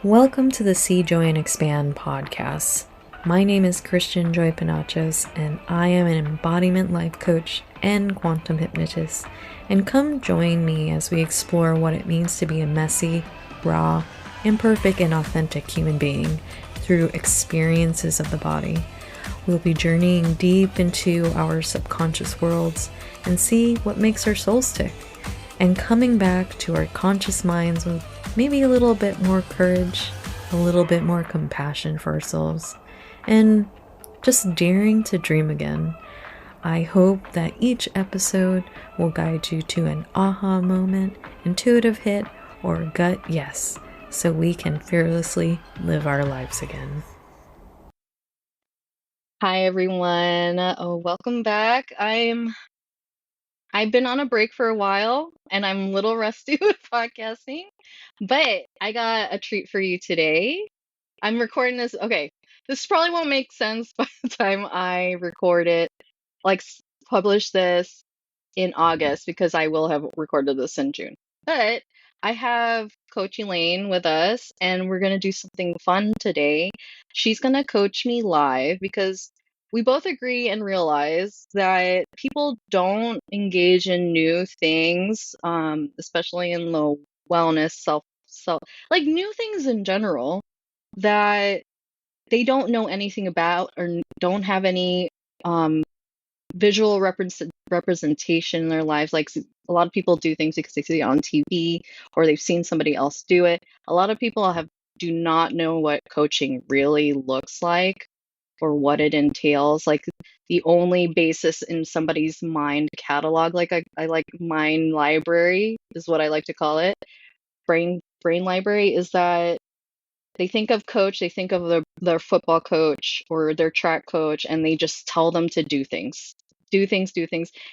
Welcome to the See Joy and Expand podcast. My name is Christian Joy Panachos, and I am an embodiment life coach and quantum hypnotist. And come join me as we explore what it means to be a messy, raw, imperfect, and authentic human being through experiences of the body. We'll be journeying deep into our subconscious worlds and see what makes our souls tick, and coming back to our conscious minds with maybe a little bit more courage, a little bit more compassion for ourselves, and just daring to dream again. I hope that each episode will guide you to an aha moment, intuitive hit, or gut yes, so we can fearlessly live our lives again. Hi everyone. Welcome back. I've been on a break for a while and I'm a little rusty with podcasting, but I got a treat for you today. I'm recording this. Okay, this probably won't make sense by the time I record it, like publish this in August, because I will have recorded this in June. But I have Coach Elaine with us, and we're going to do something fun today. She's going to coach me live because we both agree and realize that people don't engage in new things, especially in the wellness, like new things in general, that they don't know anything about or don't have any um, visual representation in their lives. Like a lot of people do things because they see it on TV or they've seen somebody else do it. A lot of people do not know what coaching really looks like or what it entails. Like the only basis in somebody's mind catalog, like I like mind library is what I like to call it. Brain library is that they think of coach, they think of their football coach or their track coach, and they just tell them to do things, do things,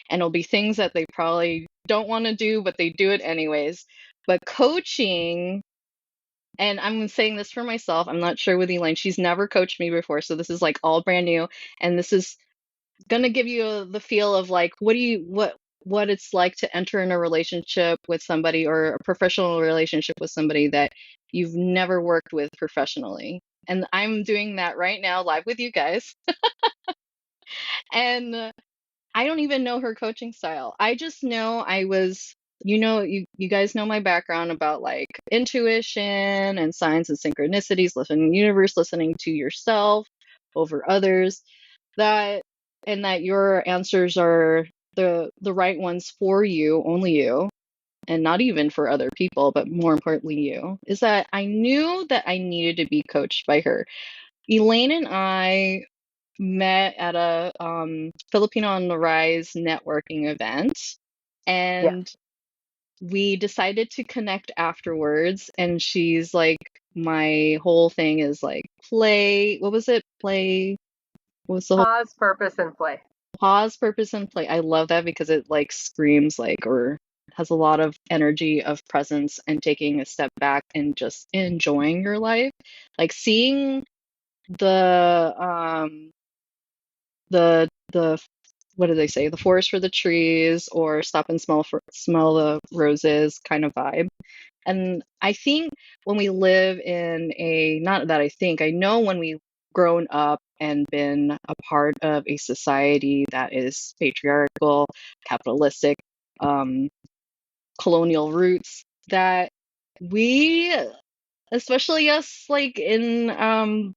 and it'll be things that they probably don't want to do, but they do it anyways. But coaching, and I'm saying this for myself, I'm not sure with Elaine, she's never coached me before, so this is like all brand new, and this is gonna give you the feel of like what it's like to enter in a relationship with somebody or a professional relationship with somebody that you've never worked with professionally. And I'm doing that right now live with you guys. And I don't even know her coaching style. I just know you guys know my background about like intuition and signs and synchronicities, listening to the universe, listening to yourself over others, that and that your answers are the right ones for you, only you, and not even for other people, but more importantly you. Is that I knew that I needed to be coached by her. Elaine and I met at a Filipino on the Rise networking event, Yeah. and we decided to connect afterwards. And she's like, my whole thing is like play. What was it? Play. What was the whole Pause, purpose, and play. pause, purpose, and play? I love that because it like screams like or has a lot of energy of presence and taking a step back and just enjoying your life, like seeing the the what do they say? The forest for the trees, or stop and smell the roses kind of vibe. And I think when we live in a not that I think I know when we've grown up and been a part of a society that is patriarchal, capitalistic, um, colonial roots, that we, especially us, like in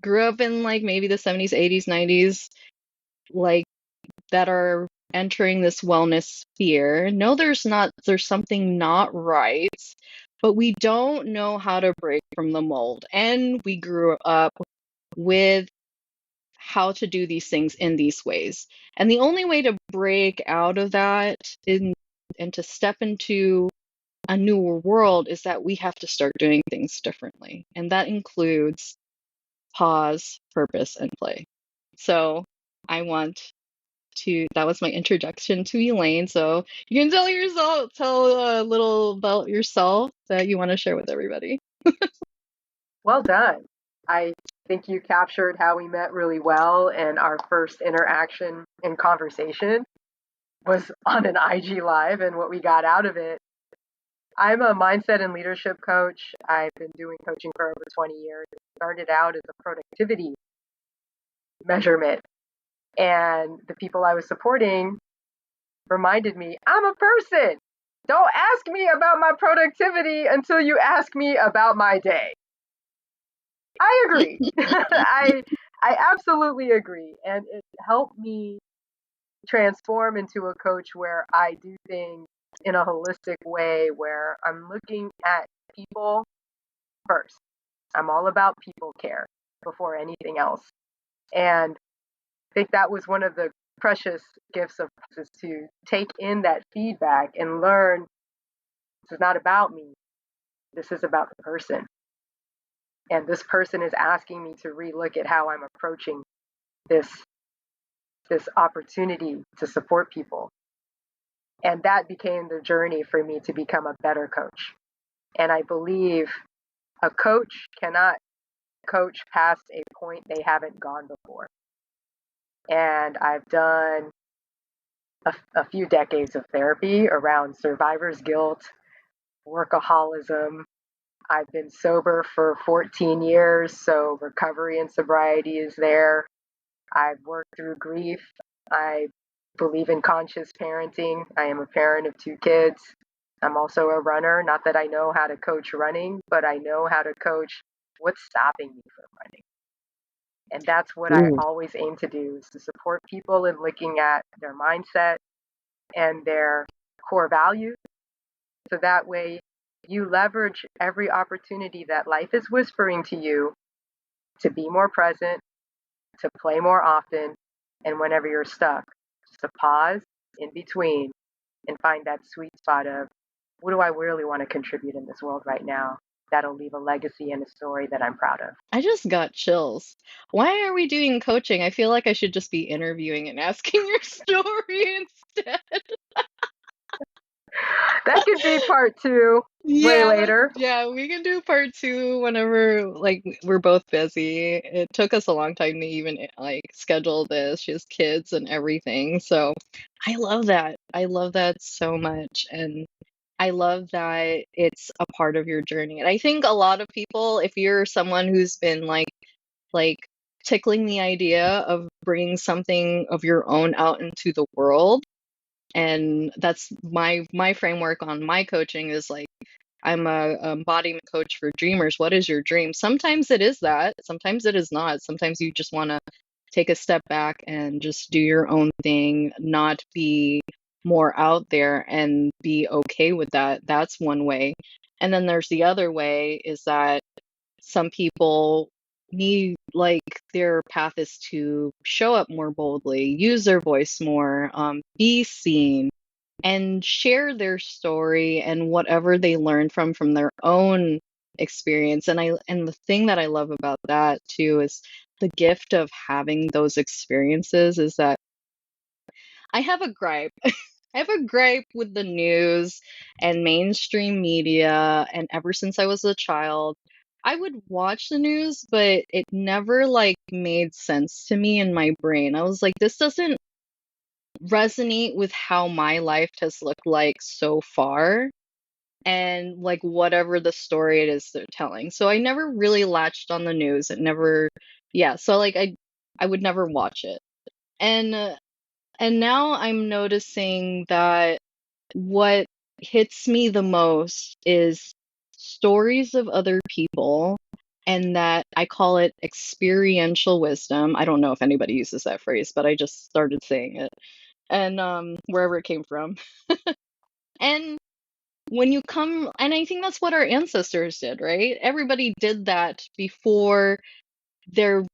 grew up in like maybe the 70s, 80s, 90s, like that are entering this wellness sphere know there's something not right, but we don't know how to break from the mold. And we grew up with how to do these things in these ways. And the only way to break out of that and to step into a newer world is that we have to start doing things differently. And that includes pause, purpose, and play. So I want that was my introduction to Elaine. So you can tell a little about yourself that you want to share with everybody. Well done. I think you captured how we met really well, and our first interaction and conversation was on an IG Live, and what we got out of it I'm a mindset and leadership coach. I've been doing coaching for over 20 years. It started out as a productivity measurement. And the people I was supporting reminded me, I'm a person. Don't ask me about my productivity until you ask me about my day. I agree. I absolutely agree. And it helped me transform into a coach where I do things in a holistic way where I'm looking at people first. I'm all about people care before anything else. And I think that was one of the precious gifts of us is to take in that feedback and learn this is not about me. This is about the person. And this person is asking me to relook at how I'm approaching this this opportunity to support people. And that became the journey for me to become a better coach. And I believe a coach cannot coach past a point they haven't gone before. And I've done a few decades of therapy around survivor's guilt, workaholism. I've been sober for 14 years, so recovery and sobriety is there. I've worked through grief. I believe in conscious parenting. I am a parent of 2 kids. I'm also a runner. Not that I know how to coach running, but I know how to coach what's stopping me from running. And that's what I Ooh. always aim to do is to support people in looking at their mindset and their core values. So that way you leverage every opportunity that life is whispering to you to be more present, to play more often, and whenever you're stuck, just to pause in between and find that sweet spot of what do I really want to contribute in this world right now that'll leave a legacy and a story that I'm proud of. I just got chills. Why are we doing coaching? I feel like I should just be interviewing and asking your story instead. That could be part two way Yeah, later. yeah, we can do part two whenever like we're both busy. It took us a long time to even like schedule this. She has kids and everything. So I love that. I love that so much. And I love that it's a part of your journey. And I think a lot of people, if you're someone who's been like tickling the idea of bringing something of your own out into the world, and that's my framework on my coaching is like I'm a embodiment coach for dreamers. What is your dream? Sometimes it is that. Sometimes it is not. Sometimes you just want to take a step back and just do your own thing, not be more out there and be okay with that. That's one way. And then there's the other way is that some people need like their path is to show up more boldly, use their voice more, be seen, and share their story and whatever they learn from their own experience. And the thing that I love about that too is the gift of having those experiences is that I have a gripe. I have a gripe with the news and mainstream media. And ever since I was a child, I would watch the news, but it never like made sense to me in my brain. I was like, this doesn't resonate with how my life has looked like so far and like whatever the story it is they're telling. So I never really latched on the news. It never, yeah. So like I would never watch it. And and now I'm noticing that what hits me the most is stories of other people, and that I call it experiential wisdom. I don't know if anybody uses that phrase, but I just started saying it. And wherever it came from. And when you come, and I think that's what our ancestors did, right? Everybody did that before there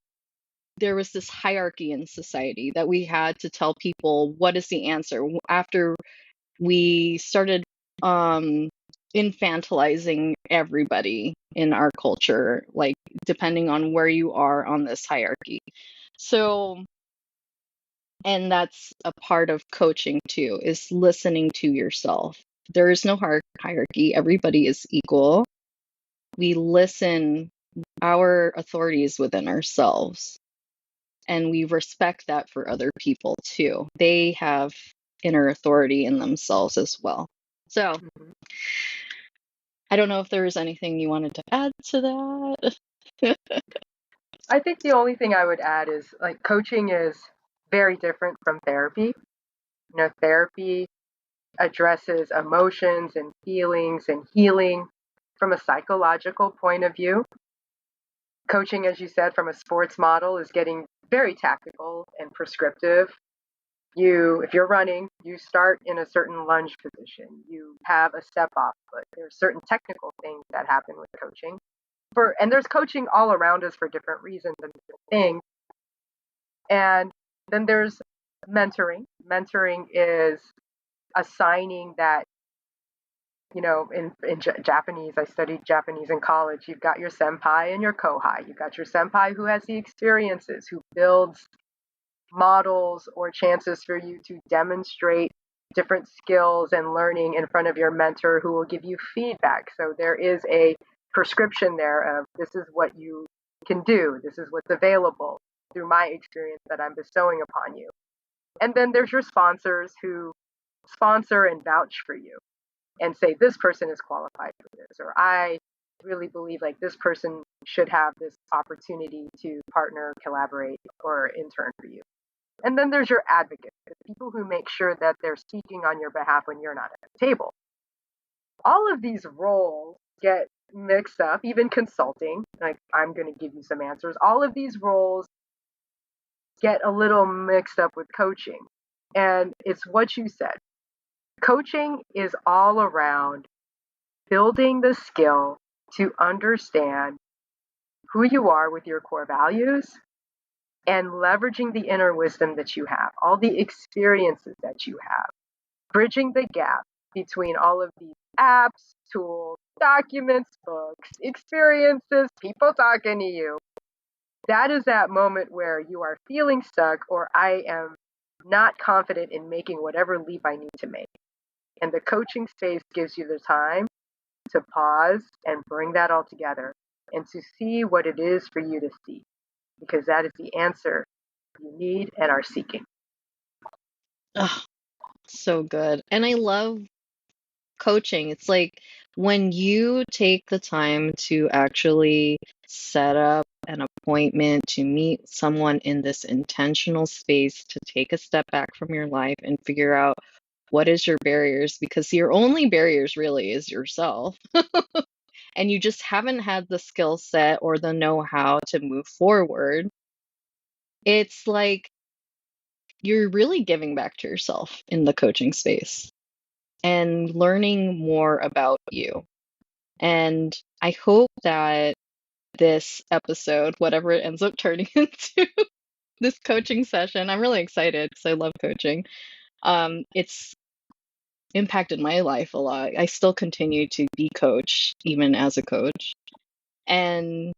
there was this hierarchy in society that we had to tell people what is the answer after we started um infantilizing everybody in our culture, like depending on where you are on this hierarchy. So, and that's a part of coaching too, is listening to yourself. There is no hierarchy. Everybody is equal. We listen our authorities within ourselves, and we respect that for other people too. They have inner authority in themselves as well. So, Mhm. I don't know if there was anything you wanted to add to that. I think the only thing I would add is like coaching is very different from therapy. Therapy addresses emotions and feelings and healing from a psychological point of view. Coaching, as you said, from a sports model is getting very tactical and prescriptive. If you're running, you start in a certain lunge position. You have a step off foot. There's certain technical things that happen with coaching. And there's coaching all around us for different reasons and different things. And then there's mentoring. Mentoring is assigning that, in Japanese, I studied Japanese in college. You've got your senpai and your kohai. You've got your senpai who has the experiences, who builds models or chances for you to demonstrate different skills and learning in front of your mentor who will give you feedback. So there is a prescription there of this is what you can do, this is what's available through my experience that I'm bestowing upon you. And then there's your sponsors who sponsor and vouch for you and say this person is qualified for this, or I really believe like this person should have this opportunity to partner, collaborate, or intern for you. And then there's your advocates, the people who make sure that they're speaking on your behalf when you're not at the table. All of these roles get mixed up, even consulting, like I'm going to give you some answers. All of these roles get a little mixed up with coaching. And it's what you said. Coaching is all around building the skill to understand who you are with your core values and leveraging the inner wisdom that you have, all the experiences that you have, bridging the gap between all of these apps, tools, documents, books, experiences, people talking to you. That is that moment where you are feeling stuck or I am not confident in making whatever leap I need to make. And the coaching space gives you the time to pause and bring that all together and to see what it is for you to see, because that is the answer you need and are seeking. Oh, so good. And I love coaching. It's like when you take the time to actually set up an appointment to meet someone in this intentional space to take a step back from your life and figure out what is your barriers, because your only barriers really is yourself. And you just haven't had the skill set or the know-how to move forward. It's like you're really giving back to yourself in the coaching space and learning more about you. And I hope that this episode, whatever it ends up turning into, this coaching session, I'm really excited because I love coaching. It's impacted my life a lot. I still continue to be coached even as a coach. And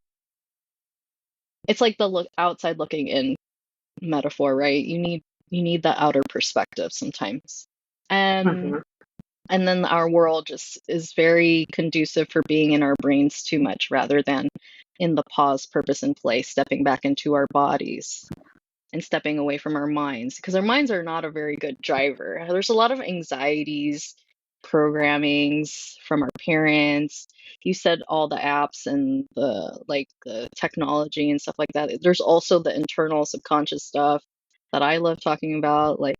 it's like the outside looking in metaphor, right? You need the outer perspective sometimes. And Mm-hmm. and then our world just is very conducive for being in our brains too much rather than in the pause, purpose, and play, stepping back into our bodies and stepping away from our minds, because our minds are not a very good driver. There's a lot of anxieties, programmings from our parents. You said all the apps and the technology and stuff like that. There's also the internal subconscious stuff that I love talking about, like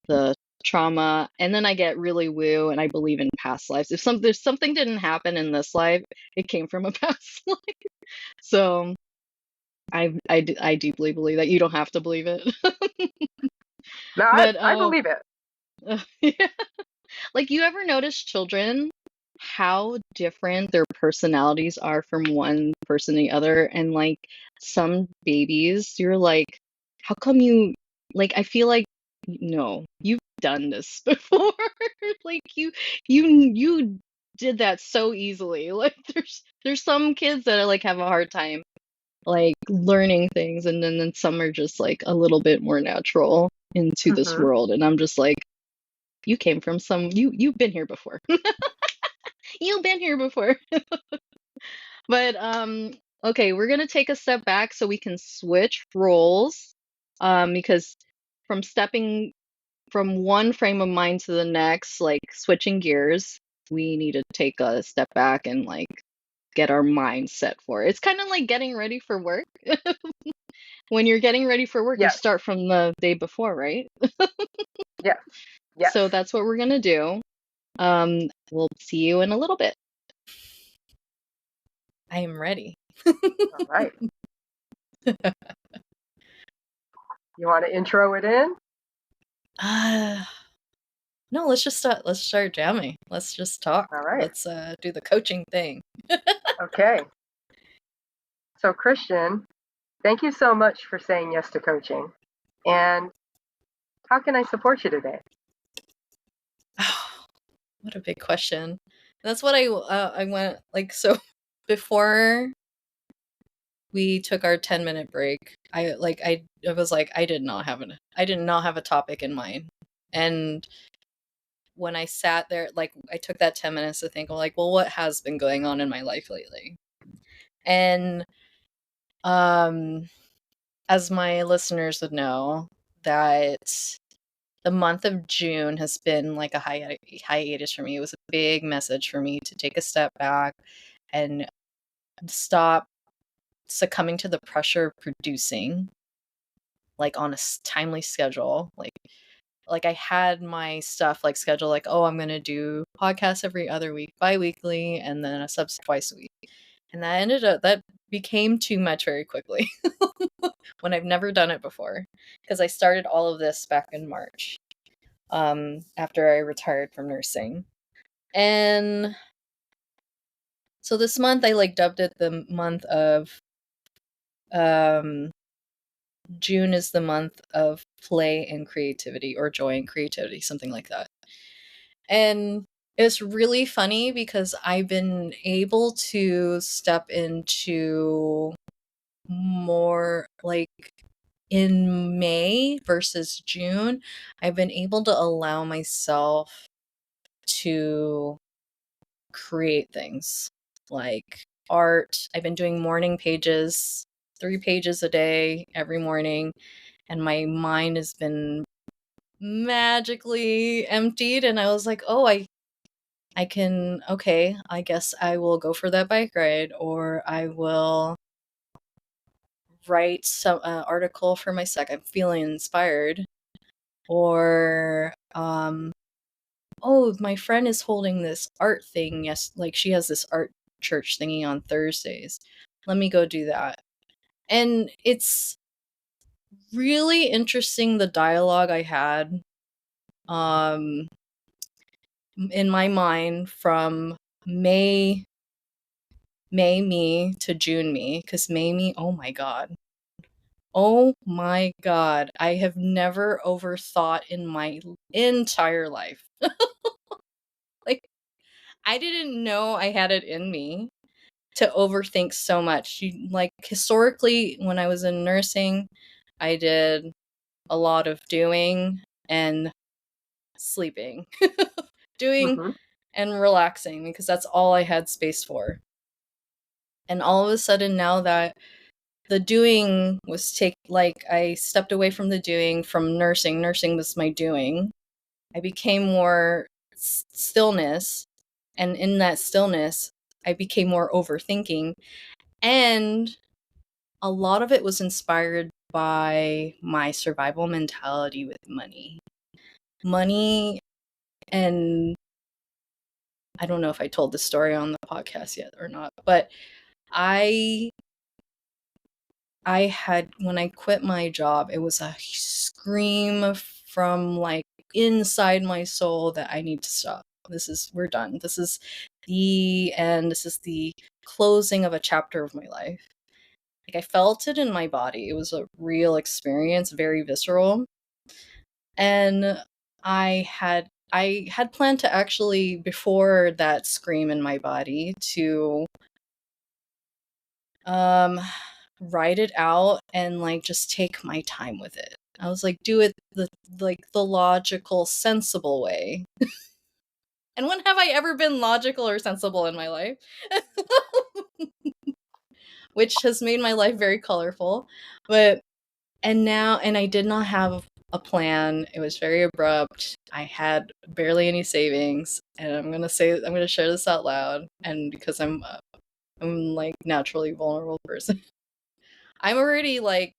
the trauma. And then I get really woo and I believe in past lives. If something didn't happen in this life, it came from a past life. So I deeply believe that. You don't have to believe it. No, But I believe it. yeah. Like, you ever notice children how different their personalities are from one person to the other? And like some babies, you're like, how come you, like, I feel like, no, you've done this before. Like you did that so easily. Like there's some kids that like have a hard time like learning things, and then some are just like a little bit more natural into this Mm-hmm. world. And I'm just like, you came from you've been here before. You've been here before. But okay, we're gonna take a step back so we can switch roles. Because from stepping from one frame of mind to the next, like switching gears, we need to take a step back and like get our mind set for it. It's kind of like getting ready for work. When you're getting ready for work, you Yes. start from the day before, right? Yes. Yes. So that's what we're gonna do. We'll see you in a little bit. I am ready. All right. You want to intro it in? No, let's start jamming. Let's just talk. All right. Let's do the coaching thing. Okay. So, Christian, thank you so much for saying yes to coaching. And how can I support you today? Oh, what a big question. That's what I went like so before we took our 10-minute break. I was like I did not have a topic in mind. And when I sat there, like I took that 10 minutes to think, well, what has been going on in my life lately? And as my listeners would know, that the month of June has been like a hiatus for me. It was a big message for me to take a step back and stop succumbing to the pressure of producing like on a timely schedule. Like I had my stuff like scheduled, like, oh, I'm going to do podcasts every other week, bi-weekly, and then a sub twice a week. And that became too much very quickly when I've never done it before, because I started all of this back in March, after I retired from nursing. And so this month I like dubbed it the month of, June is the month of play and creativity, or joy and creativity, something like that. And it's really funny because I've been able to step into more like in May versus June. I've been able to allow myself to create things like art. I've been doing morning pages, 3 pages a day every morning, and my mind has been magically emptied. And I was like, oh, I can, okay, I guess I will go for that bike ride, or I will write some article for my sec. I'm feeling inspired. Or oh, my friend is holding this art thing. Yes, like she has this art church thingy on Thursdays. Let me go do that. And it's really interesting, the dialogue I had in my mind from May me to June me, because May me, oh my god. Oh my god. I have never overthought in my entire life. Like, I didn't know I had it in me to overthink so much. Like, historically, when I was in nursing, I did a lot of doing and sleeping. Doing Mm-hmm. and relaxing, because that's all I had space for. And all of a sudden, now that the doing was I stepped away from the doing, from nursing. Nursing was my doing. I became more stillness. And in that stillness, I became more overthinking. And a lot of it was inspired by my survival mentality with money. Money, and I don't know if I told this story on the podcast yet or not, but I had, when I quit my job, it was a scream from like inside my soul that I need to stop. We're done. This is the end. This is the closing of a chapter of my life. Like, I felt it in my body. It was a real experience, very visceral. And I had planned to actually, before that scream in my body, to write it out and like just take my time with it. I was like, do it the logical, sensible way. And when have I ever been logical or sensible in my life? Which has made my life very colorful. And I did not have a plan. It was very abrupt. I had barely any savings, and I'm gonna share this out loud, and because I'm like naturally vulnerable person. I'm already like,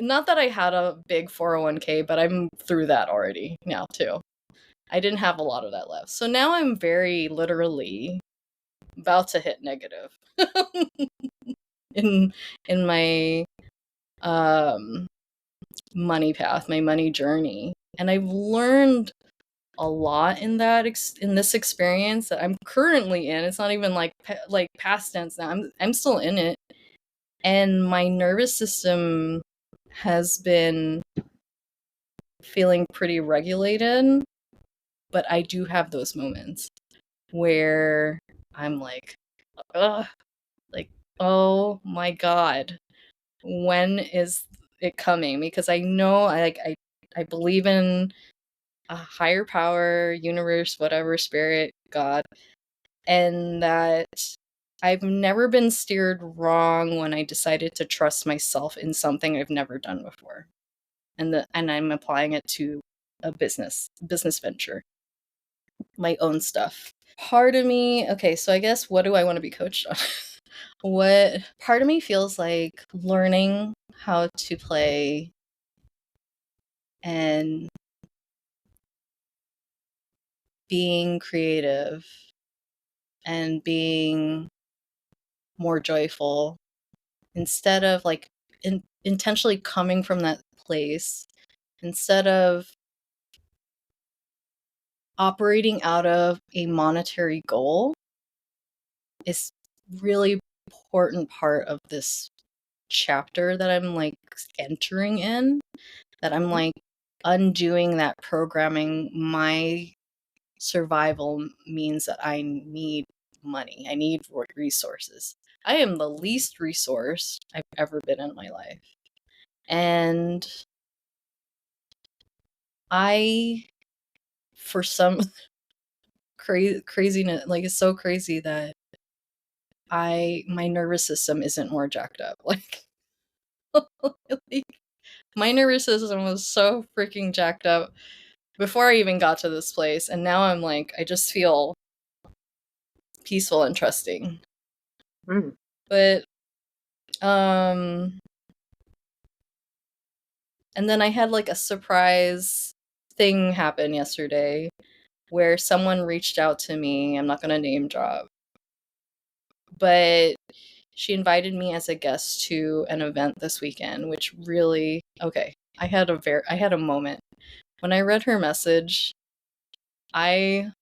not that I had a big 401k, but I'm through that already now too. I didn't have a lot of that left. So now I'm very literally about to hit negative in my money path, my money journey. And I've learned a lot in in this experience that I'm currently in. It's not even like past tense now. I'm still in it. And my nervous system has been feeling pretty regulated, but I do have those moments where I'm like, ugh, like, oh my God, when is it coming? Because I know I believe in a higher power, universe, whatever, spirit, God, and that I've never been steered wrong when I decided to trust myself in something I've never done before. And I'm applying it to a business venture, my own stuff. Part of me, okay, so I guess what do I want to be coached on? What part of me feels like learning how to play and being creative and being more joyful instead of like intentionally coming from that place, instead of operating out of a monetary goal, is really important part of this chapter that I'm like entering in, that I'm like undoing that programming. My survival means that I need money. I need resources. I am the least resourced I've ever been in my life. And I, for some craziness, like it's so crazy that my nervous system isn't more jacked up. Like, like my nervous system was so freaking jacked up before I even got to this place, and now I'm like, I just feel peaceful and trusting. Mm. But and then I had like a surprise thing happen yesterday where someone reached out to me. I'm not going to name drop, but she invited me as a guest to an event this weekend, which really, okay, I had a moment. When I read her message, I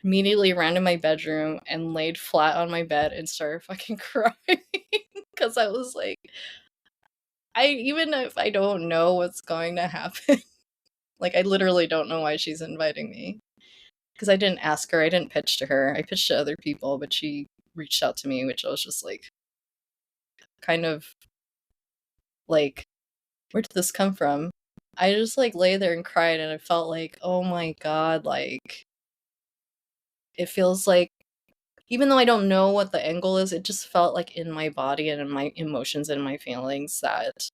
immediately ran to my bedroom and laid flat on my bed and started fucking crying because I was like, even if I don't know what's going to happen, like I literally don't know why she's inviting me, because I didn't ask her, I didn't pitch to her, I pitched to other people, but she reached out to me, which I was just like, kind of like, where did this come from? I just like lay there and cried, and I felt like, oh my God, like it feels like, even though I don't know what the angle is, it just felt like in my body and in my emotions and my feelings that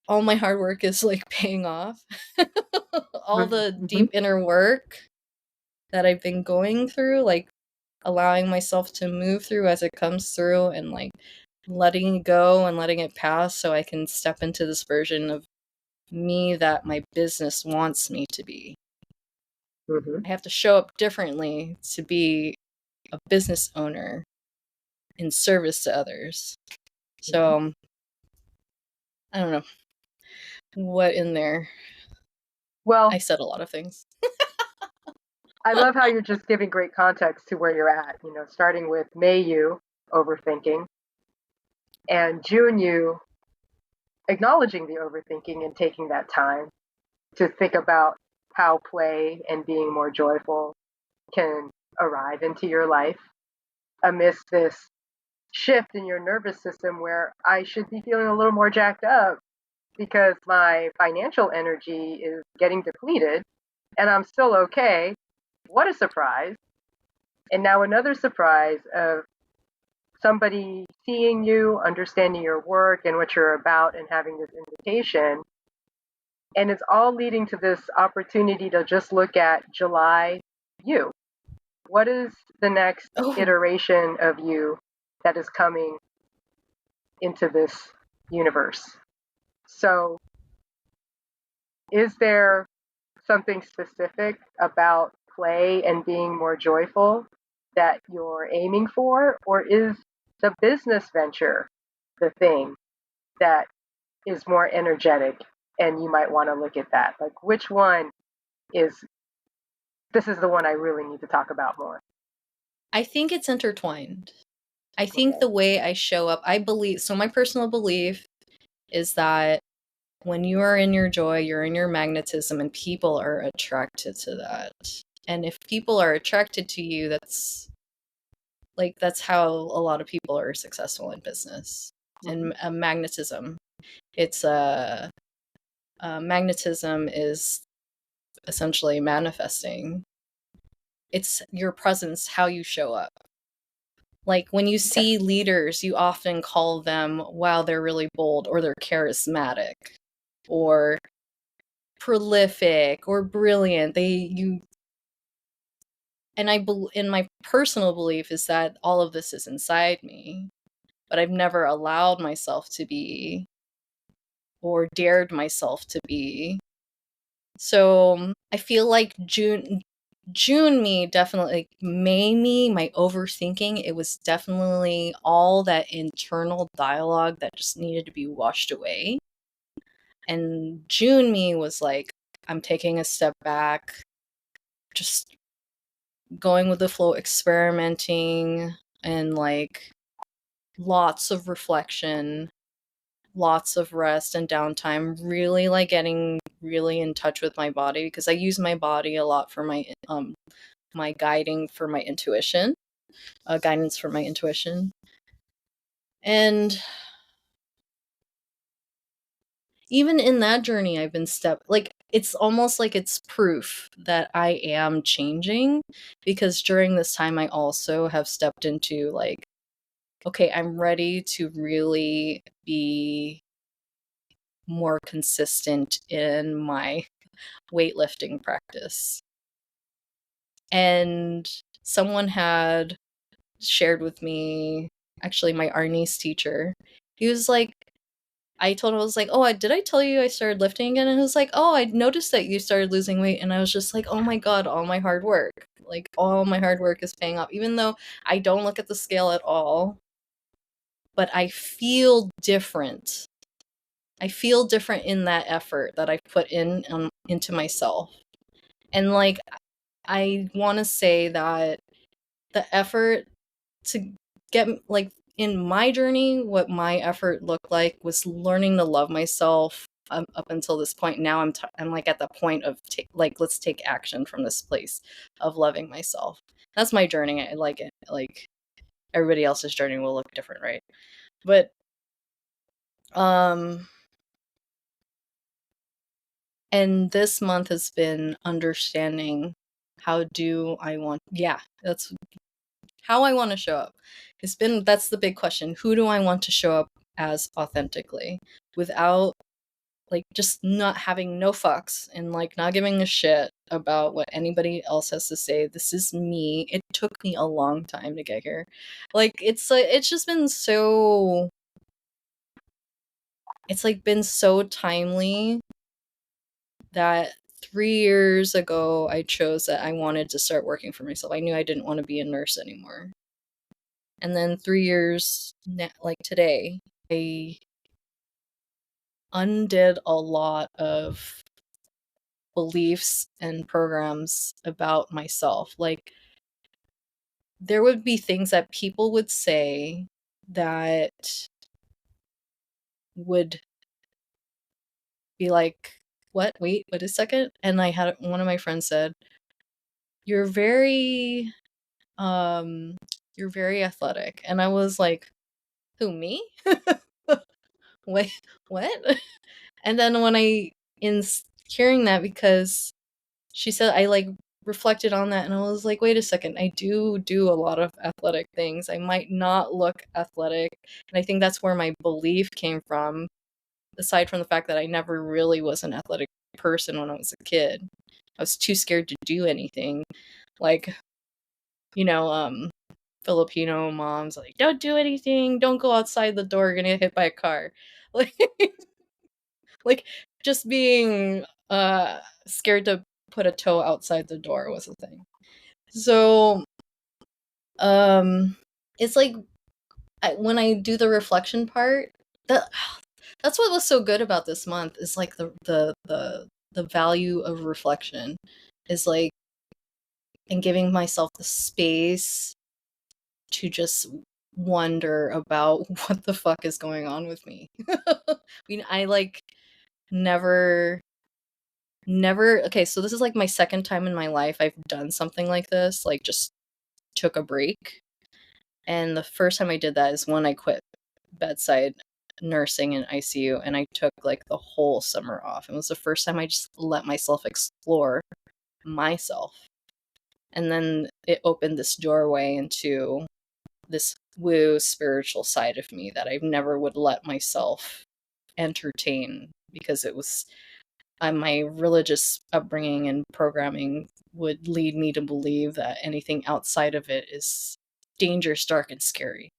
all my hard work is like paying off. All the Mm-hmm. deep inner work that I've been going through, like allowing myself to move through as it comes through, and like letting it go and letting it pass so I can step into this version of me that my business wants me to be. Mm-hmm. I have to show up differently to be a business owner in service to others. So I don't know what in there. Well, I said a lot of things. I love how you're just giving great context to where you're at, starting with May you overthinking and June you acknowledging the overthinking and taking that time to think about how play and being more joyful can arrive into your life amidst this shift in your nervous system where I should be feeling a little more jacked up because my financial energy is getting depleted and I'm still okay. What a surprise. And now another surprise of somebody seeing you, understanding your work and what you're about, and having this invitation And it's all leading to this opportunity to just look at July you. What is the next iteration of you that is coming into this universe? So, is there something specific about play and being more joyful that you're aiming for? Or is the business venture the thing that is more energetic and you might want to look at that? Like, which one is this is the one I really need to talk about more? I think it's intertwined. I think the way I show up, I believe, so my personal belief is that when you are in your joy, you're in your magnetism, and people are attracted to that. And if people are attracted to you, that's how a lot of people are successful in business. And magnetism, it's magnetism is essentially manifesting. It's your presence, how you show up. Like when you see leaders, you often call them, wow, they're really bold, or they're charismatic, or prolific, or brilliant. And my personal belief is that all of this is inside me, but I've never allowed myself to be, or dared myself to be. So I feel like June me, definitely, like May me, my overthinking, it was definitely all that internal dialogue that just needed to be washed away. And June me was like, I'm taking a step back, just going with the flow, experimenting, and like lots of reflection, lots of rest and downtime, really like getting really in touch with my body, because I use my body a lot for my my guiding for my intuition, guidance for my intuition. And even in that journey, I've been it's almost like it's proof that I am changing, because during this time I also have stepped into like, okay, I'm ready to really be more consistent in my weightlifting practice. And someone had shared with me, actually my Arnis teacher, he was like, I told him, I was like, oh, did I tell you I started lifting again? And he was like, oh, I noticed that you started losing weight. And I was just like, oh my God, all my hard work. Like, all my hard work is paying off. Even though I don't look at the scale at all, but I feel different. I feel different in that effort that I've put into myself. And like, I want to say that the effort to get, like, in my journey, what my effort looked like was learning to love myself up until this point. Now I'm like at the point of let's take action from this place of loving myself. That's my journey. I like it. Like everybody else's journey will look different, right? But and this month has been understanding that's how I want to show up. That's the big question. Who do I want to show up as authentically, without like just not having no fucks and like not giving a shit about what anybody else has to say. This is me. It took me a long time to get here. Like it's just been so, it's like been so timely that 3 years ago I chose that I wanted to start working for myself. I knew I didn't want to be a nurse anymore. And then 3 years, like today, I undid a lot of beliefs and programs about myself. Like, there would be things that people would say that would be like, what? Wait a second. And I had one of my friends said, you're very athletic. And I was like, who, me? Wait, what? And then when in hearing that, because she said, I like reflected on that and I was like, wait a second, I do a lot of athletic things. I might not look athletic. And I think that's where my belief came from, aside from the fact that I never really was an athletic person when I was a kid. I was too scared to do anything. Like, you know, Filipino moms like, don't do anything, don't go outside the door, you're gonna get hit by a car. Like, like just being scared to put a toe outside the door was a thing. So it's like when I do the reflection part, that's what was so good about this month is like the value of reflection is like, and giving myself the space to just wonder about what the fuck is going on with me. I mean, I like never okay, so this is like my second time in my life I've done something like this, like just took a break. And the first time I did that is when I quit bedside nursing in ICU, and I took like the whole summer off. It was the first time I just let myself explore myself. And then it opened this doorway into this woo spiritual side of me that I never would let myself entertain, because it was my religious upbringing and programming would lead me to believe that anything outside of it is dangerous, dark, and scary,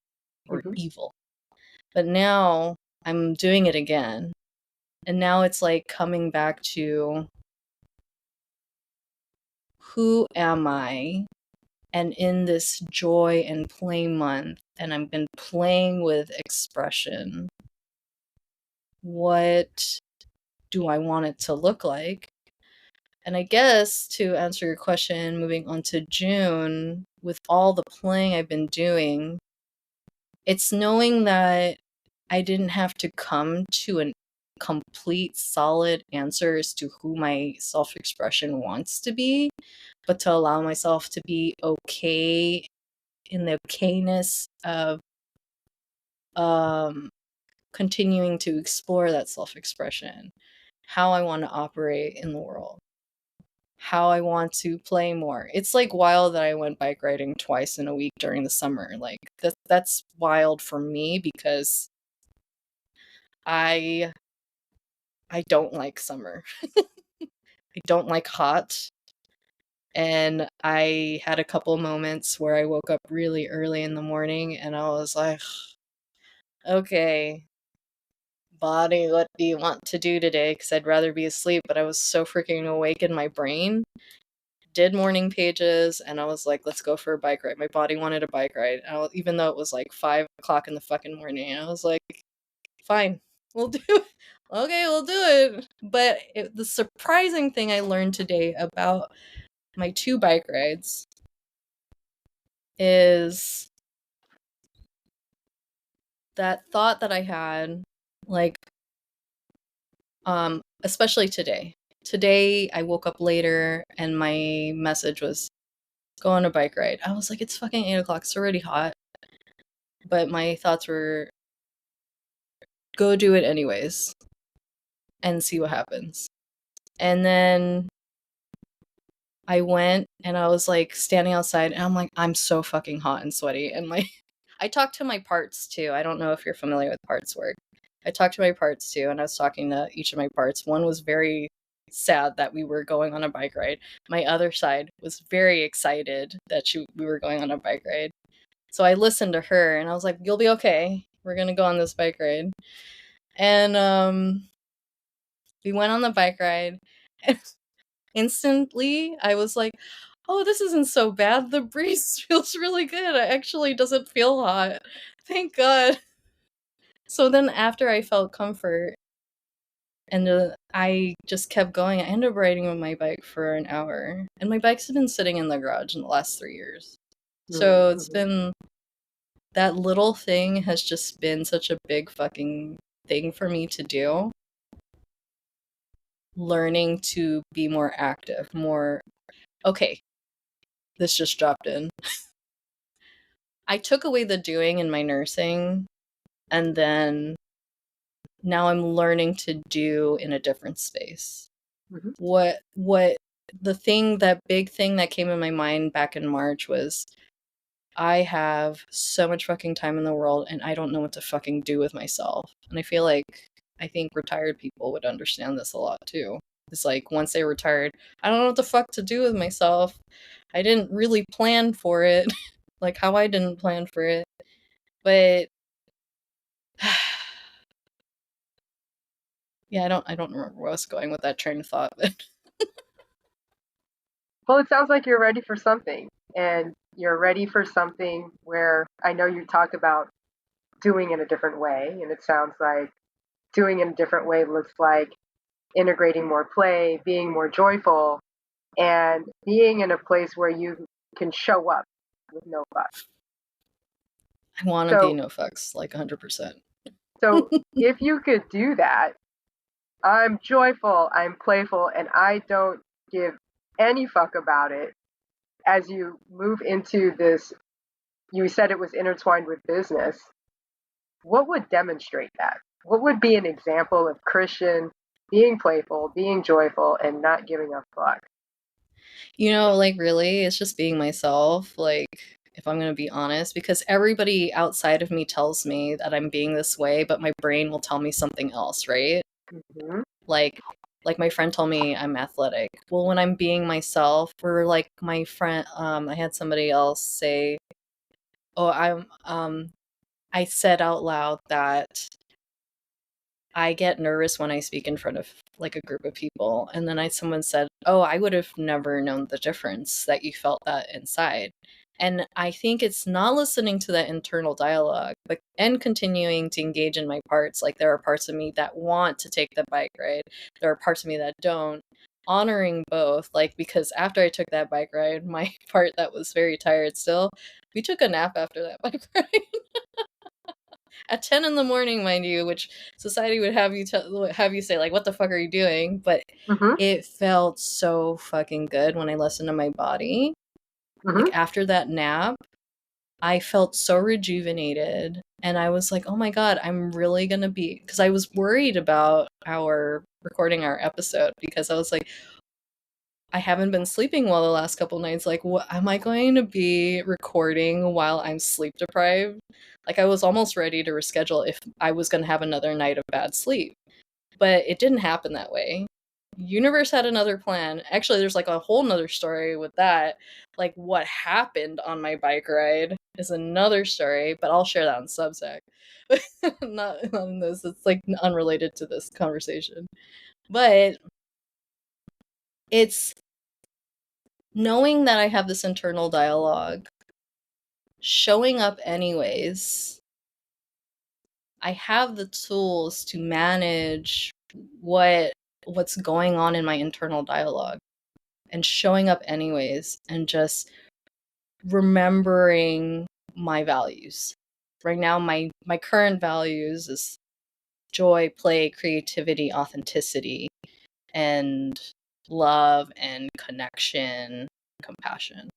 or evil. But now I'm doing it again, and now it's like coming back to, who am I? And in this joy and play month, and I've been playing with expression, what do I want it to look like? And I guess to answer your question, moving on to June, with all the playing I've been doing, it's knowing that I didn't have to come to a complete solid answer as to who my self-expression wants to be, but to allow myself to be okay in the okayness of continuing to explore that self-expression, how I want to operate in the world, how I want to play more. It's like wild that I went bike riding twice in a week during the summer. Like that's wild for me, because I don't like summer. I don't like hot. And I had a couple moments where I woke up really early in the morning and I was like, okay, body, what do you want to do today? Because I'd rather be asleep, but I was so freaking awake in my brain. Did morning pages, and I was like, let's go for a bike ride. My body wanted a bike ride, even though it was like 5 o'clock in the fucking morning. I was like, fine, we'll do it. Okay, we'll do it. But the surprising thing I learned today about my 2 bike rides is that thought that I had, like, especially today. Today, I woke up later and my message was, go on a bike ride. I was like, it's fucking 8 o'clock. It's already hot. But my thoughts were, go do it anyways and see what happens. And then I went and I was like standing outside and I'm like, I'm so fucking hot and sweaty. And like, I talked to my parts too. I don't know if you're familiar with parts work. I talked to my parts too, and I was talking to each of my parts. One was very sad that we were going on a bike ride. My other side was very excited that we were going on a bike ride. So I listened to her and I was like, you'll be okay. We're going to go on this bike ride. And we went on the bike ride. And instantly, I was like, oh, this isn't so bad. The breeze feels really good. It actually doesn't feel hot. Thank God. So then after I felt comfort, and I just kept going, I ended up riding on my bike for an hour. And my bike's been sitting in the garage in the last 3 years. So it's been, that little thing has just been such a big fucking thing for me to do. Learning to be more active, more, okay, this just dropped in. I took away the doing in my nursing, and then now I'm learning to do in a different space. What that big thing that came in my mind back in March was, I have so much fucking time in the world and I don't know what to fucking do with myself. And I think retired people would understand this a lot too. It's like once they retired, I don't know what the fuck to do with myself. I didn't really plan for it, like how I didn't plan for it. But yeah, I don't remember where I was going with that train of thought. But Well, it sounds like you're ready for something, and you're ready for something where I know you talked about doing in a different way, and it sounds like doing in a different way looks like integrating more play, being more joyful, and being in a place where you can show up with no fuss. I want to be So, no fucks, like 100%. so if you could do that, I'm joyful, I'm playful, and I don't give any fuck about it. As you move into this, you said it was intertwined with business. What would demonstrate that? What would be an example of Christian being playful, being joyful, and not giving a fuck? You know, like really, it's just being myself. Like, if I'm going to be honest, because everybody outside of me tells me that I'm being this way, but my brain will tell me something else, right? Mm-hmm. Like, like my friend told me I'm athletic. Well, when I'm being myself, or like my friend, I had somebody else say, "Oh, I said out loud that I get nervous when I speak in front of like a group of people." And then someone said, "Oh, I would have never known the difference that you felt that inside." And I think it's not listening to that internal dialogue, but and continuing to engage in my parts. Like there are parts of me that want to take the bike ride. There are parts of me that don't. Honoring both, like because after I took that bike ride, my part that was very tired still, we took a nap after that bike ride at 10 in the morning, mind you, which society would have you say like, what the fuck are you doing? But Mm-hmm. it felt so fucking good when I listened to my body. Mm-hmm. Like after that nap, I felt so rejuvenated, and I was like, oh my god, I'm really gonna be, because I was worried about our recording our episode, because I was like, I haven't been sleeping well the last couple nights. Like, what am I going to be recording while I'm sleep deprived? Like, I was almost ready to reschedule if I was going to have another night of bad sleep. But it didn't happen that way. Universe had another plan. Actually, there's like a whole nother story with that. Like, what happened on my bike ride is another story, but I'll share that on Substack. Not on this. It's like unrelated to this conversation. But it's knowing that I have this internal dialogue, showing up anyways. I have the tools to manage what's going on in my internal dialogue, and showing up anyways, and just remembering my values. Right now my current values is joy, play, creativity, authenticity, and love and connection, compassion.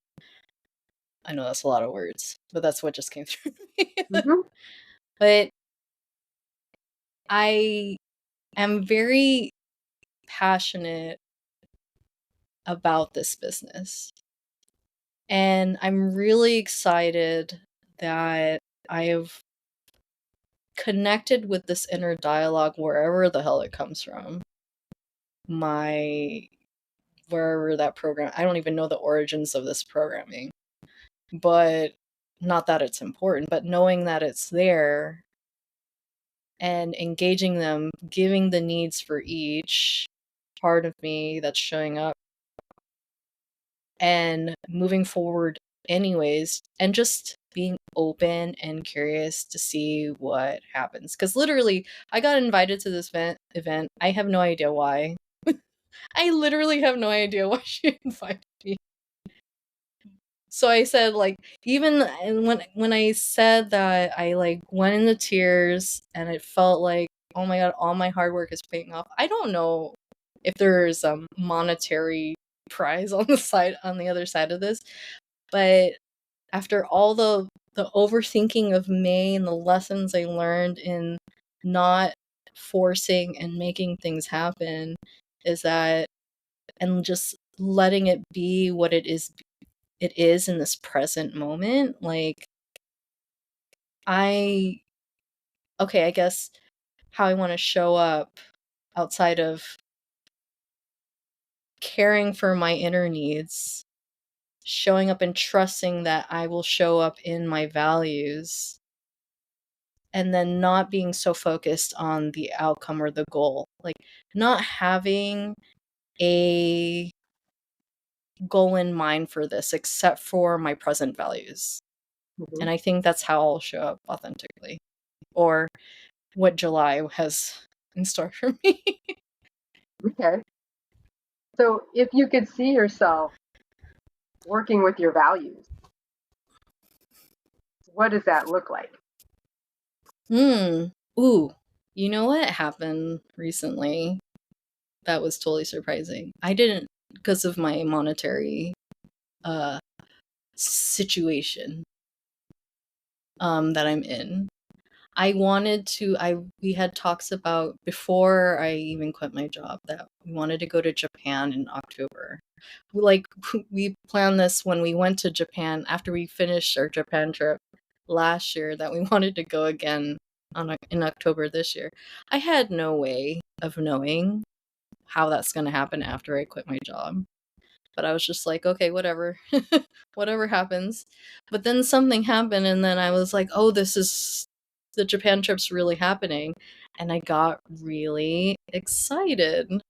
I know that's a lot of words, but that's what just came through me. Mm-hmm. But I am very passionate about this business. And I'm really excited that I have connected with this inner dialogue wherever the hell it comes from. Wherever that program, I don't even know the origins of this programming, but not that it's important, but knowing that it's there and engaging them, giving the needs for each part of me that's showing up, and moving forward anyways, and just being open and curious to see what happens. Because literally, I got invited to this event. I have no idea why. I literally have no idea why she invited me. So I said, like, even when I said that, I like went into tears, and it felt like, oh my god, all my hard work is paying off. I don't know if there's a monetary prize on the other side of this, but after all the overthinking of May and the lessons I learned in not forcing and making things happen, is that, and just letting it be what it is in this present moment. Like, I okay, I guess how I want to show up outside of caring for my inner needs, showing up and trusting that I will show up in my values, and then not being so focused on the outcome or the goal. Like, not having a goal in mind for this except for my present values. Mhm. And I think that's how I'll show up authentically, or what July has in store for me. Okay. So if you could see yourself working with your values, what does that look like? Ooh. You know what happened recently that was totally surprising? I didn't, because of my monetary uh situation that I'm in. We had talks about, before I even quit my job, that we wanted to go to Japan in October. Like, we planned this when we went to Japan after we finished our Japan trip last year, that we wanted to go again in October this year. I had no way of knowing how that's going to happen after I quit my job. But I was just like, okay, whatever. Whatever happens. But then something happened, and then I was like, oh, the Japan trip's really happening. And I got really excited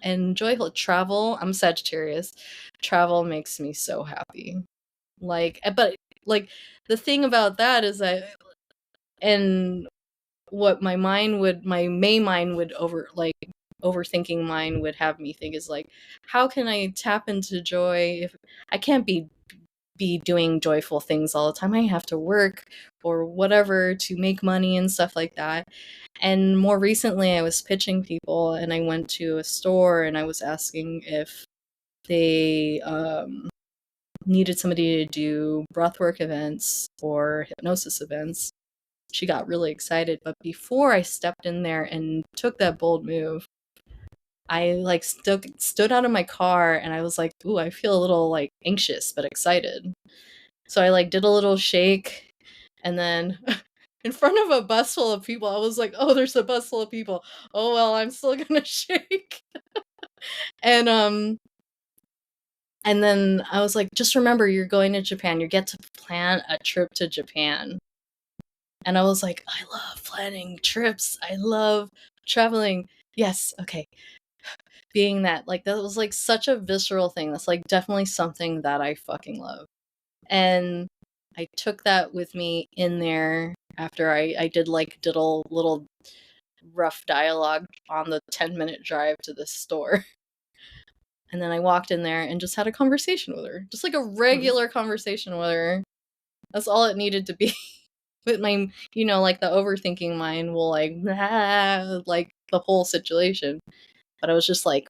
and joyful. Travel, I'm Sagittarius. Travel makes me so happy. But like, the thing about that is that, and what my main mind would overthinking mind would have me think is like, how can I tap into joy if I can't be doing joyful things all the time? I have to work or whatever to make money and stuff like that. And more recently, I was pitching people, and I went to a store and I was asking if they needed somebody to do breathwork events or hypnosis events. She got really excited, but before I stepped in there and took that bold move, I like stood out of my car, and I was like, ooh, I feel a little like anxious but excited. So I like did a little shake, and then in front of a bus full of people, I was like, oh, there's a bus full of people. Oh well, I'm still gonna shake. And and then I was like, just remember, you're going to Japan. You get to plan a trip to Japan. And I was like, I love planning trips. I love traveling. Yes, okay. Being that, like, that was like such a visceral thing. That's like definitely something that I fucking love. And I took that with me in there after I did a little rough dialogue on the 10-minute drive to the store. And then I walked in there and just had a conversation with her. Just like a regular conversation with her. That's all it needed to be. But my, like the overthinking mind will like, like the whole situation. But I was just like,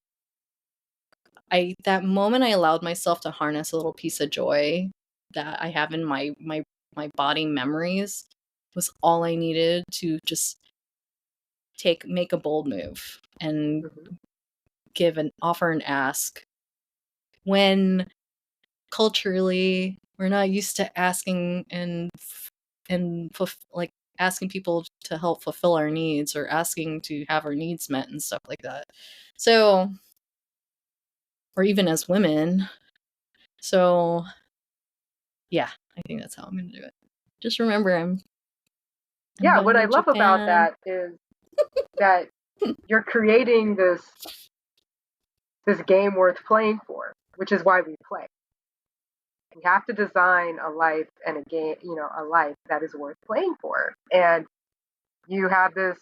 that moment I allowed myself to harness a little piece of joy that I have in my body memories was all I needed to just make a bold move and offer and ask, when culturally we're not used to asking like asking people to help fulfill our needs or asking to have our needs met and stuff like that. So, or even as women. So, yeah, I think that's how I'm going to do it. Just remember, I'm Yeah, what going I to love about Japan. that is that you're creating this game worth playing for, which is why we play. We have to design a life and a game, a life that is worth playing for. And you have this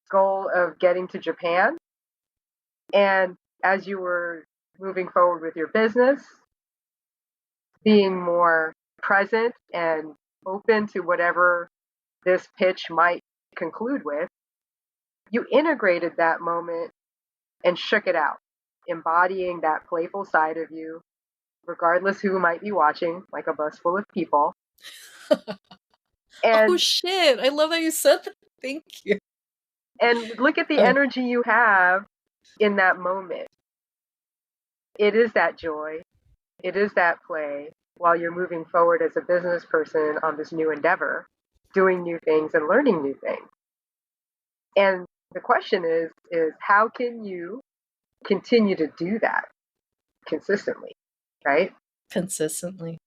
goal of getting to Japan. And as you were moving forward with your business, being more present and open to whatever this pitch might conclude with, you integrated that moment and shook it out, embodying that playful side of you, regardless who might be watching, like a bus full of people. Oh And shit, I love that you said that. Thank you. look at the energy you have in that moment. It is that joy. It is that play while you're moving forward as a business person on this new endeavor, doing new things and learning new things. And the question is how can you continue to do that? consistently, right? Consistently.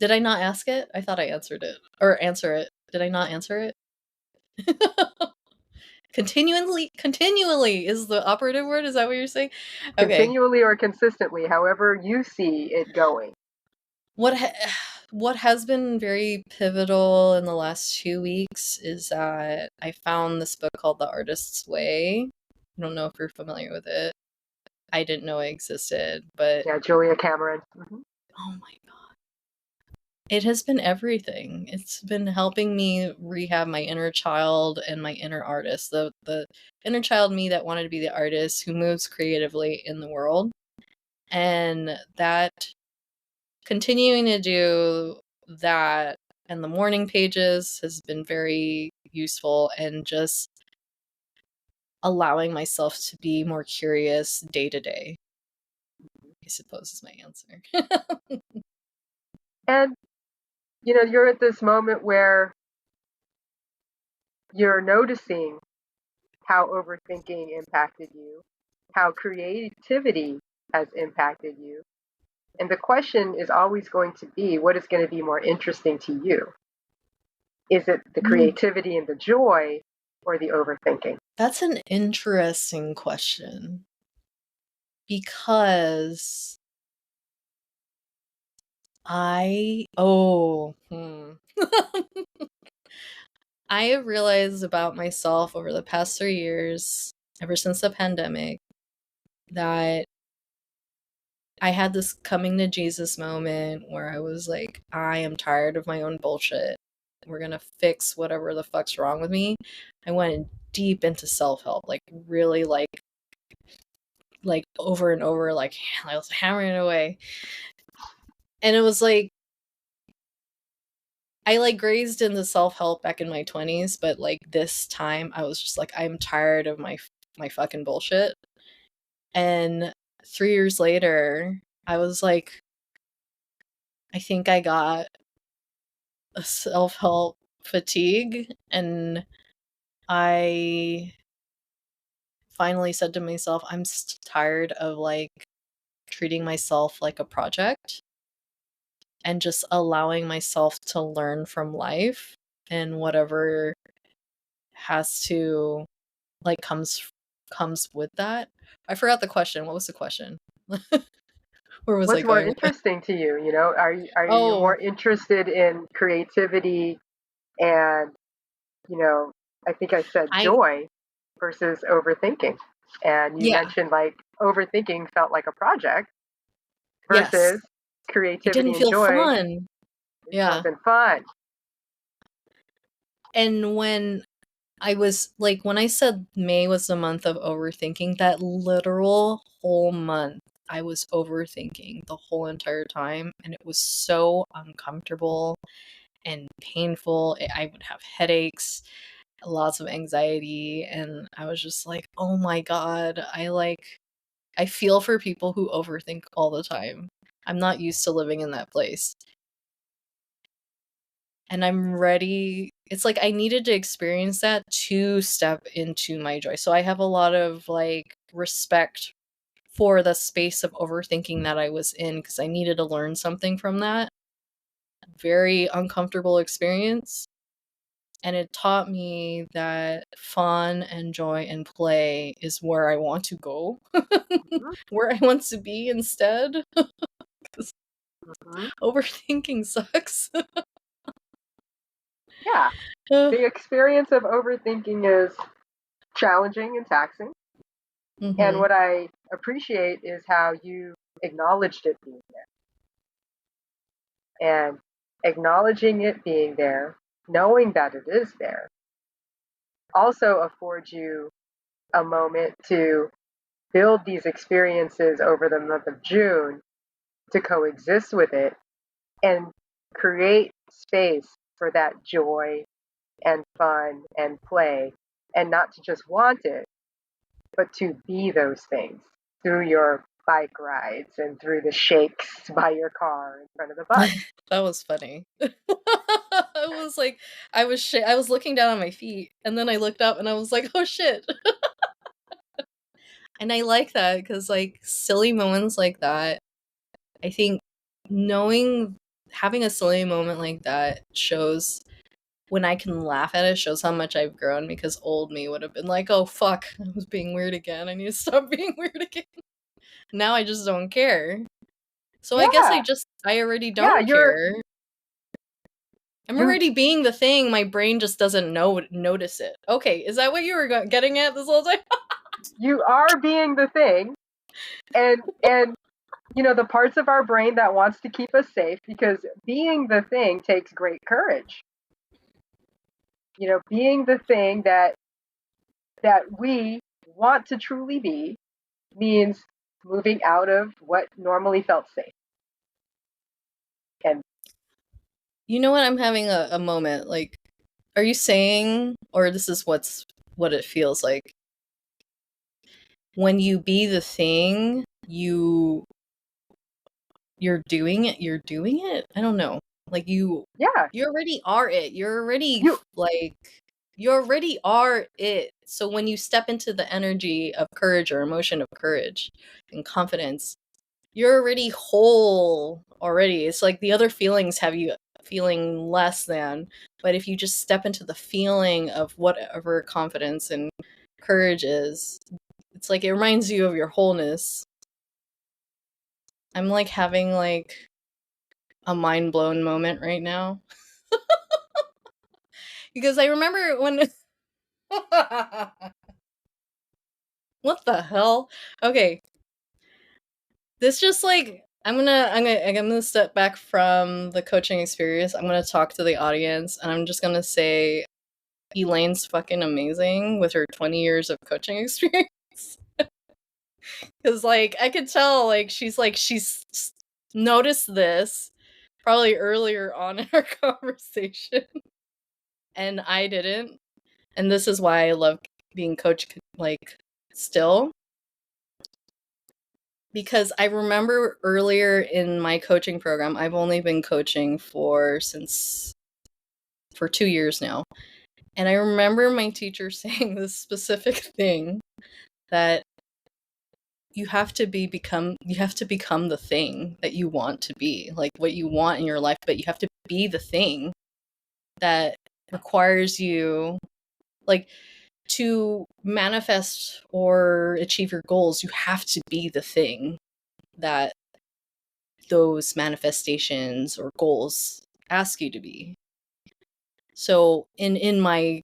Did I not ask it? I thought I answered it. Or answer it. Did I not answer it? Continually is the operative word. Is that what you're saying? Okay. Continually or consistently, however you see it going. What has been very pivotal in the last 2 weeks is that I found this book called The Artist's Way. I don't know if you're familiar with it. I didn't know it existed, but Yeah, Julia Cameron. Mm-hmm. oh my god. It has been everything. It's been helping me rehab my inner child and my inner artist. The inner child me that wanted to be the artist who moves creatively in the world. And that continuing to do that and the morning pages has been very useful, and just allowing myself to be more curious day to day, I suppose, is my answer. And, you're at this moment where you're noticing how overthinking impacted you, how creativity has impacted you. And the question is always going to be, what is going to be more interesting to you? Is it the creativity and the joy, or the overthinking? That's an interesting question, because I I have realized about myself over the past 3 years, ever since the pandemic, that I had this coming to Jesus moment where I was like, I am tired of my own bullshit. We're gonna fix whatever the fuck's wrong with me. I went deep into self-help, like really like over and over, like I was hammering it away. And it was like I like grazed into self-help back in my 20s, but like this time I was just like, I'm tired of my fucking bullshit. And 3 years later, I was like, I think I got a self-help fatigue, and I finally said to myself, I'm tired of like treating myself like a project and just allowing myself to learn from life, and whatever has to like comes with that. I forgot the question. What was the question? Where was I What's more going with it? interesting to you? Are you Oh, more interested in creativity and, I think I said I joy versus overthinking? And you yeah, mentioned like overthinking felt like a project yes. versus It creativity didn't and feel joy. fun. It Yeah. wasn't fun. And when I was like, when I said May was the month of overthinking, that literal whole month, I was overthinking the whole entire time. And it was so uncomfortable and painful. I would have headaches, lots of anxiety. And I was just like, oh my God, I feel for people who overthink all the time. I'm not used to living in that place. And I'm ready. It's like I needed to experience that to step into my joy. So I have a lot of like respect for the space of overthinking that I was in, because I needed to learn something from that very uncomfortable experience. And it taught me that fun and joy and play is where I want to go, Mhm, where I want to be instead. Because mhm. overthinking sucks. Yeah, the experience of overthinking is challenging and taxing. And Mm-hmm. what I appreciate is how you acknowledged it being there. And acknowledging it being there, knowing that it is there, also affords you a moment to build these experiences over the month of June to coexist with it and create space for that joy and fun and play, and not to just want it, but to be those things through your bike rides and through the shakes by your car in front of the bus. That was funny. I was like, I was looking down on my feet, and then I looked up and I was like, oh shit. And I like that because, like, silly moments like that, I think having a silly moment like that shows, when I can laugh at it, shows how much I've grown, because old me would have been like, oh, fuck, I was being weird again. I need to stop being weird again. Now I just don't care. So I guess Yeah, I already yeah, don't care. I'm you already being the thing. My brain just doesn't notice it. Okay, is that what you were getting at this whole time? you are being the thing, and the parts of our brain that wants to keep us safe, because being the thing takes great courage. Being the thing that we want to truly be means moving out of what normally felt safe. And You know what? I'm having a moment. Like, are you saying, or this is what it feels like, when you be the thing, you're doing it. You're doing it. I don't know. Like, you yeah, already are it. You're already you like, you already are it. So when you step into the energy of courage, or emotion of courage and confidence, you're already whole already. It's like the other feelings have you feeling less than. But if you just step into the feeling of whatever confidence and courage is, it's like it reminds you of your wholeness. I'm like having like a mind blown moment right now. Because I remember when what the hell? Okay. This just like I'm gonna step back from the coaching experience. I'm gonna talk to the audience, and I'm just gonna say Elaine's fucking amazing with her 20 years of coaching experience. Because like I could tell, like she's noticed this probably earlier on in our conversation, and I didn't. And this is why I love being coached, like, still, because I remember earlier in my coaching program, I've only been coaching for 2 years now. And I remember my teacher saying this specific thing, that you have to become the thing that you want to be, like what you want in your life, but you have to be the thing that requires you, like, to manifest or achieve your goals. You have to be the thing that those manifestations or goals ask you to be. So in my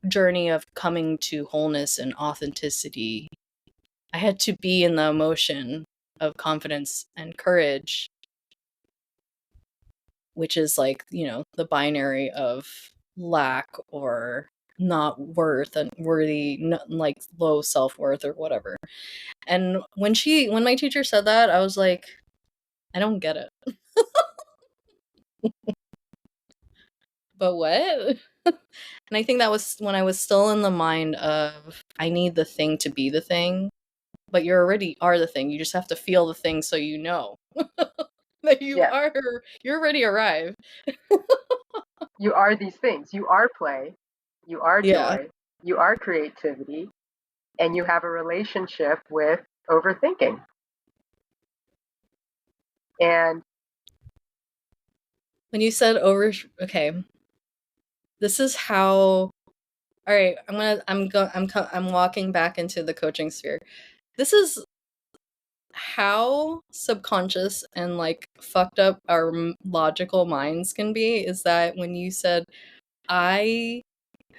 journey of coming to wholeness and authenticity, I had to be in the emotion of confidence and courage, which is like, the binary of lack or not worth and worthy, like low self-worth or whatever. And when my teacher said that, I was like, I don't get it. But what? And I think that was when I was still in the mind of, I need the thing to be the thing. But you already are the thing. You just have to feel the thing so you know that yeah, you're already arrived. you are these things. You are play, you are Yeah. joy, you are creativity, and you have a relationship with overthinking. And When you said okay, this is how, all right, I'm walking back into the coaching sphere. This is how subconscious and like fucked up our logical minds can be, is that when you said, I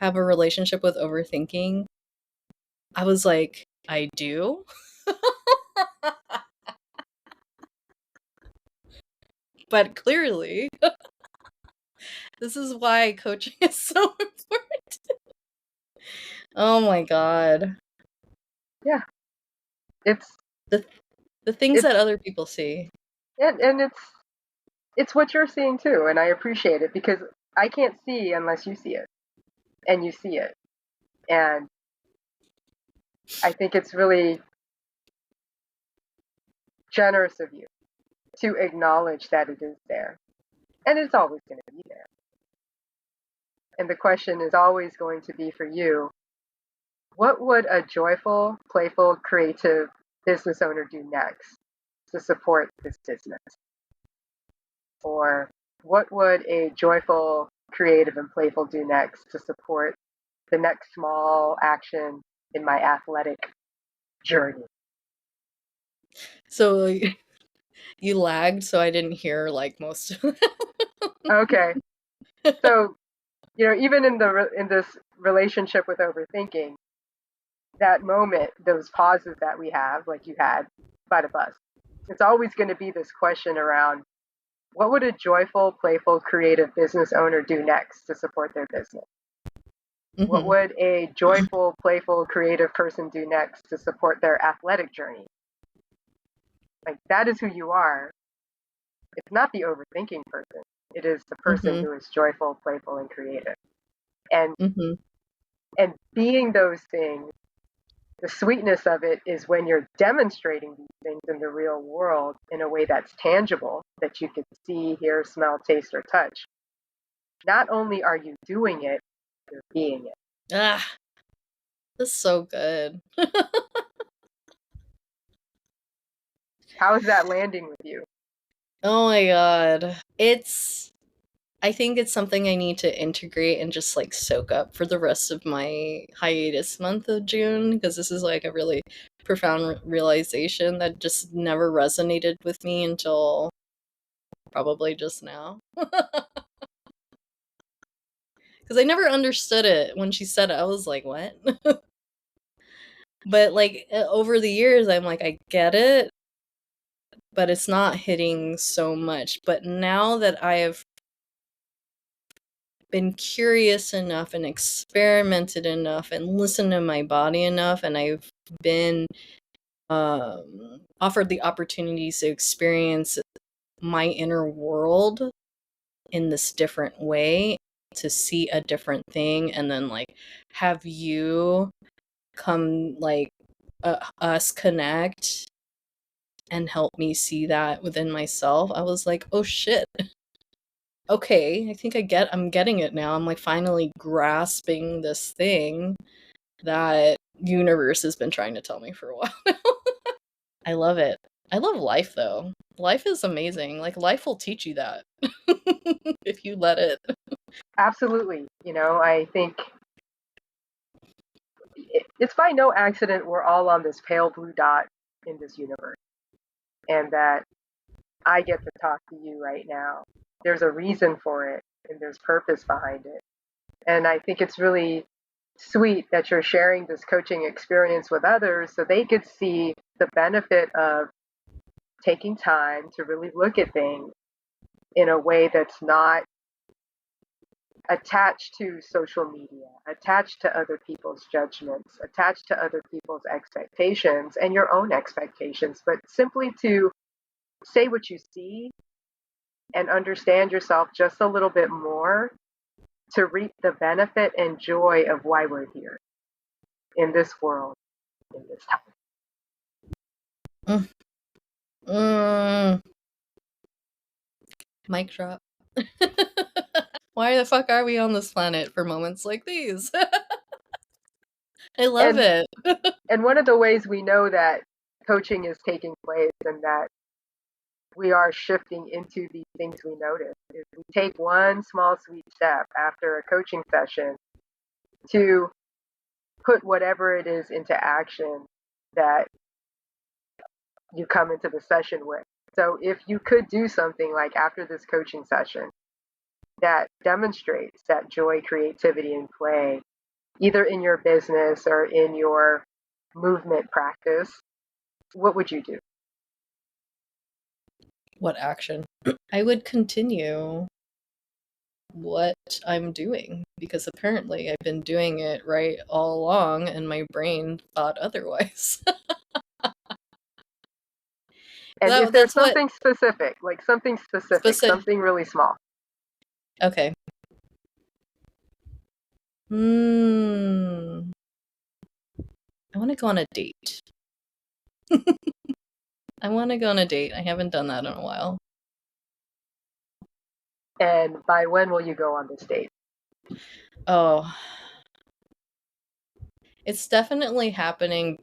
have a relationship with overthinking, I was like, I do? But clearly, this is why coaching is so important. Oh my god. yeah, it's The the things it's that other people see. and it's what you're seeing too, and I appreciate it, because I can't see unless you see it, and you see it. And I think it's really generous of you to acknowledge that it is there, and it's always going to be there. And the question is always going to be for you, What would a joyful, playful, creative business owner do next to support this business? Or what would a joyful, creative, and playful do next to support the next small action in my athletic journey? So you lagged, so I didn't hear like most of it. Okay. So, even in this relationship with overthinking, that moment, those pauses that we have, like you had by the bus, it's always going to be this question around what would a joyful, playful, creative business owner do next to support their business? What Mhm. would a joyful, playful, creative person do next to support their athletic journey? Like, that is who you are. It's not the overthinking person. It is the person Mhm. who is joyful, playful, and creative. And Mhm. and being those things, the sweetness of it is when you're demonstrating these things in the real world in a way that's tangible, that you can see, hear, smell, taste, or touch. Not only are you doing it, you're being it. Ah, that's so good. How is that landing with you? Oh my god. I think it's something I need to integrate and just like soak up for the rest of my hiatus month of June, because this is like a really profound realization that just never resonated with me until probably just now. Because I never understood it when she said it. I was like, what? But like over the years, I'm like, I get it, but it's not hitting so much. But now that I have been curious enough and experimented enough and listened to my body enough, and I've been offered the opportunities to experience my inner world in this different way, to see a different thing, and then like have you come like us connect and help me see that within myself. I was like, oh shit, okay, I think I'm getting it now. I'm like finally grasping this thing that universe has been trying to tell me for a while. I love it. I love life though. Life is amazing. Like life will teach you that if you let it. Absolutely. I think it's by no accident we're all on this pale blue dot in this universe, and that I get to talk to you right now. There's a reason for it, and there's purpose behind it. And I think it's really sweet that you're sharing this coaching experience with others so they could see the benefit of taking time to really look at things in a way that's not attached to social media, attached to other people's judgments, attached to other people's expectations and your own expectations, but simply to say what you see and understand yourself just a little bit more to reap the benefit and joy of why we're here in this world, in this Mm. Mm. Mic drop. Why the fuck are we on this planet for moments like these? I love time. it. And one of the ways we know that coaching is taking place and that we are shifting into these things we notice is we take one small sweet step after a coaching session to put whatever it is into action that you come into the session with. So if you could do something like after this coaching session that demonstrates that joy, creativity, and play, either in your business or in your movement practice, what would you do? What action? I would continue what I'm doing, because apparently I've been doing it right all along and my brain thought otherwise. And if there's That's what something specific, like something specific, specific. something really small. Okay. Hmm. I want to go on a date. I want to go on a date. I haven't done that in a while. And by when will you go on this date? Oh, It's definitely happening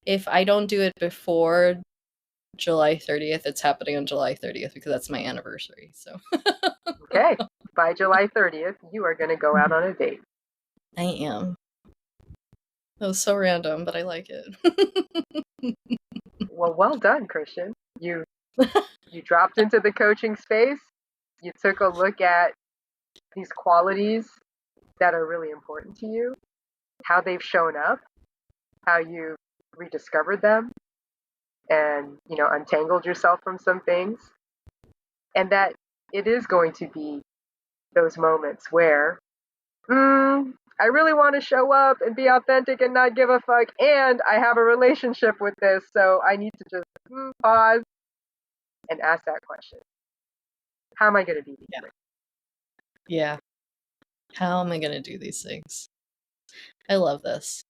if I don't do it before July 30th, it's happening on July 30th because that's my anniversary. So Okay, by July 30th, you are going to go out on a date. I am. That was so random, but I like it. Well done, Christian. You dropped into the coaching space. You took a look at these qualities that are really important to you, how they've shown up, how you rediscovered them, and untangled yourself from some things, and that it is going to be those moments where I really want to show up and be authentic and not give a fuck, and I have a relationship with this, so I need to just pause and ask that question. How am I going to do these things? Yeah. How am I going to do these things? I love this.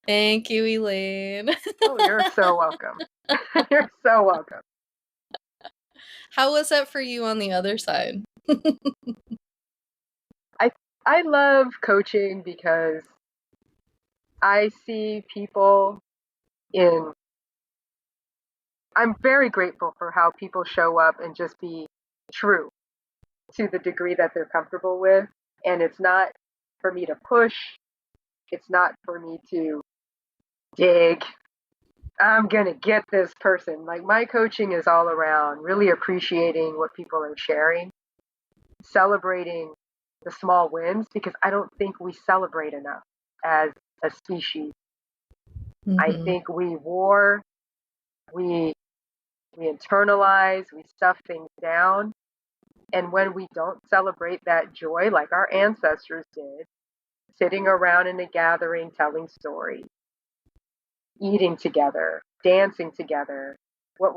Thank you, Elaine. Oh, you're so welcome. You're so welcome. How was that for you on the other side? I love coaching because I see people I'm very grateful for how people show up and just be true to the degree that they're comfortable with. And it's not for me to push. It's not for me to dig. I'm going to get this person. Like, my coaching is all around really appreciating what people are sharing, celebrating the small wins, because I don't think we celebrate enough as a species. I think we war, we internalize, we stuff things down. And when we don't celebrate that joy, like our ancestors did, sitting around in a gathering, telling stories, eating together, dancing together, what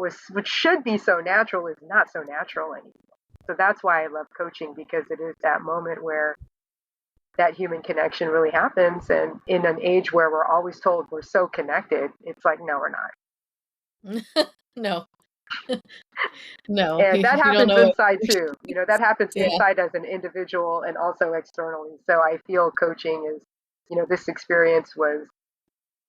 should be so natural is not so natural anymore. So that's why I love coaching, because it is that moment where that human connection really happens. And in an age where we're always told we're so connected, it's like, no, we're not. No. No, And that you don't happens know inside too. That happens Yeah. inside as an individual and also externally. So I feel coaching is, this experience was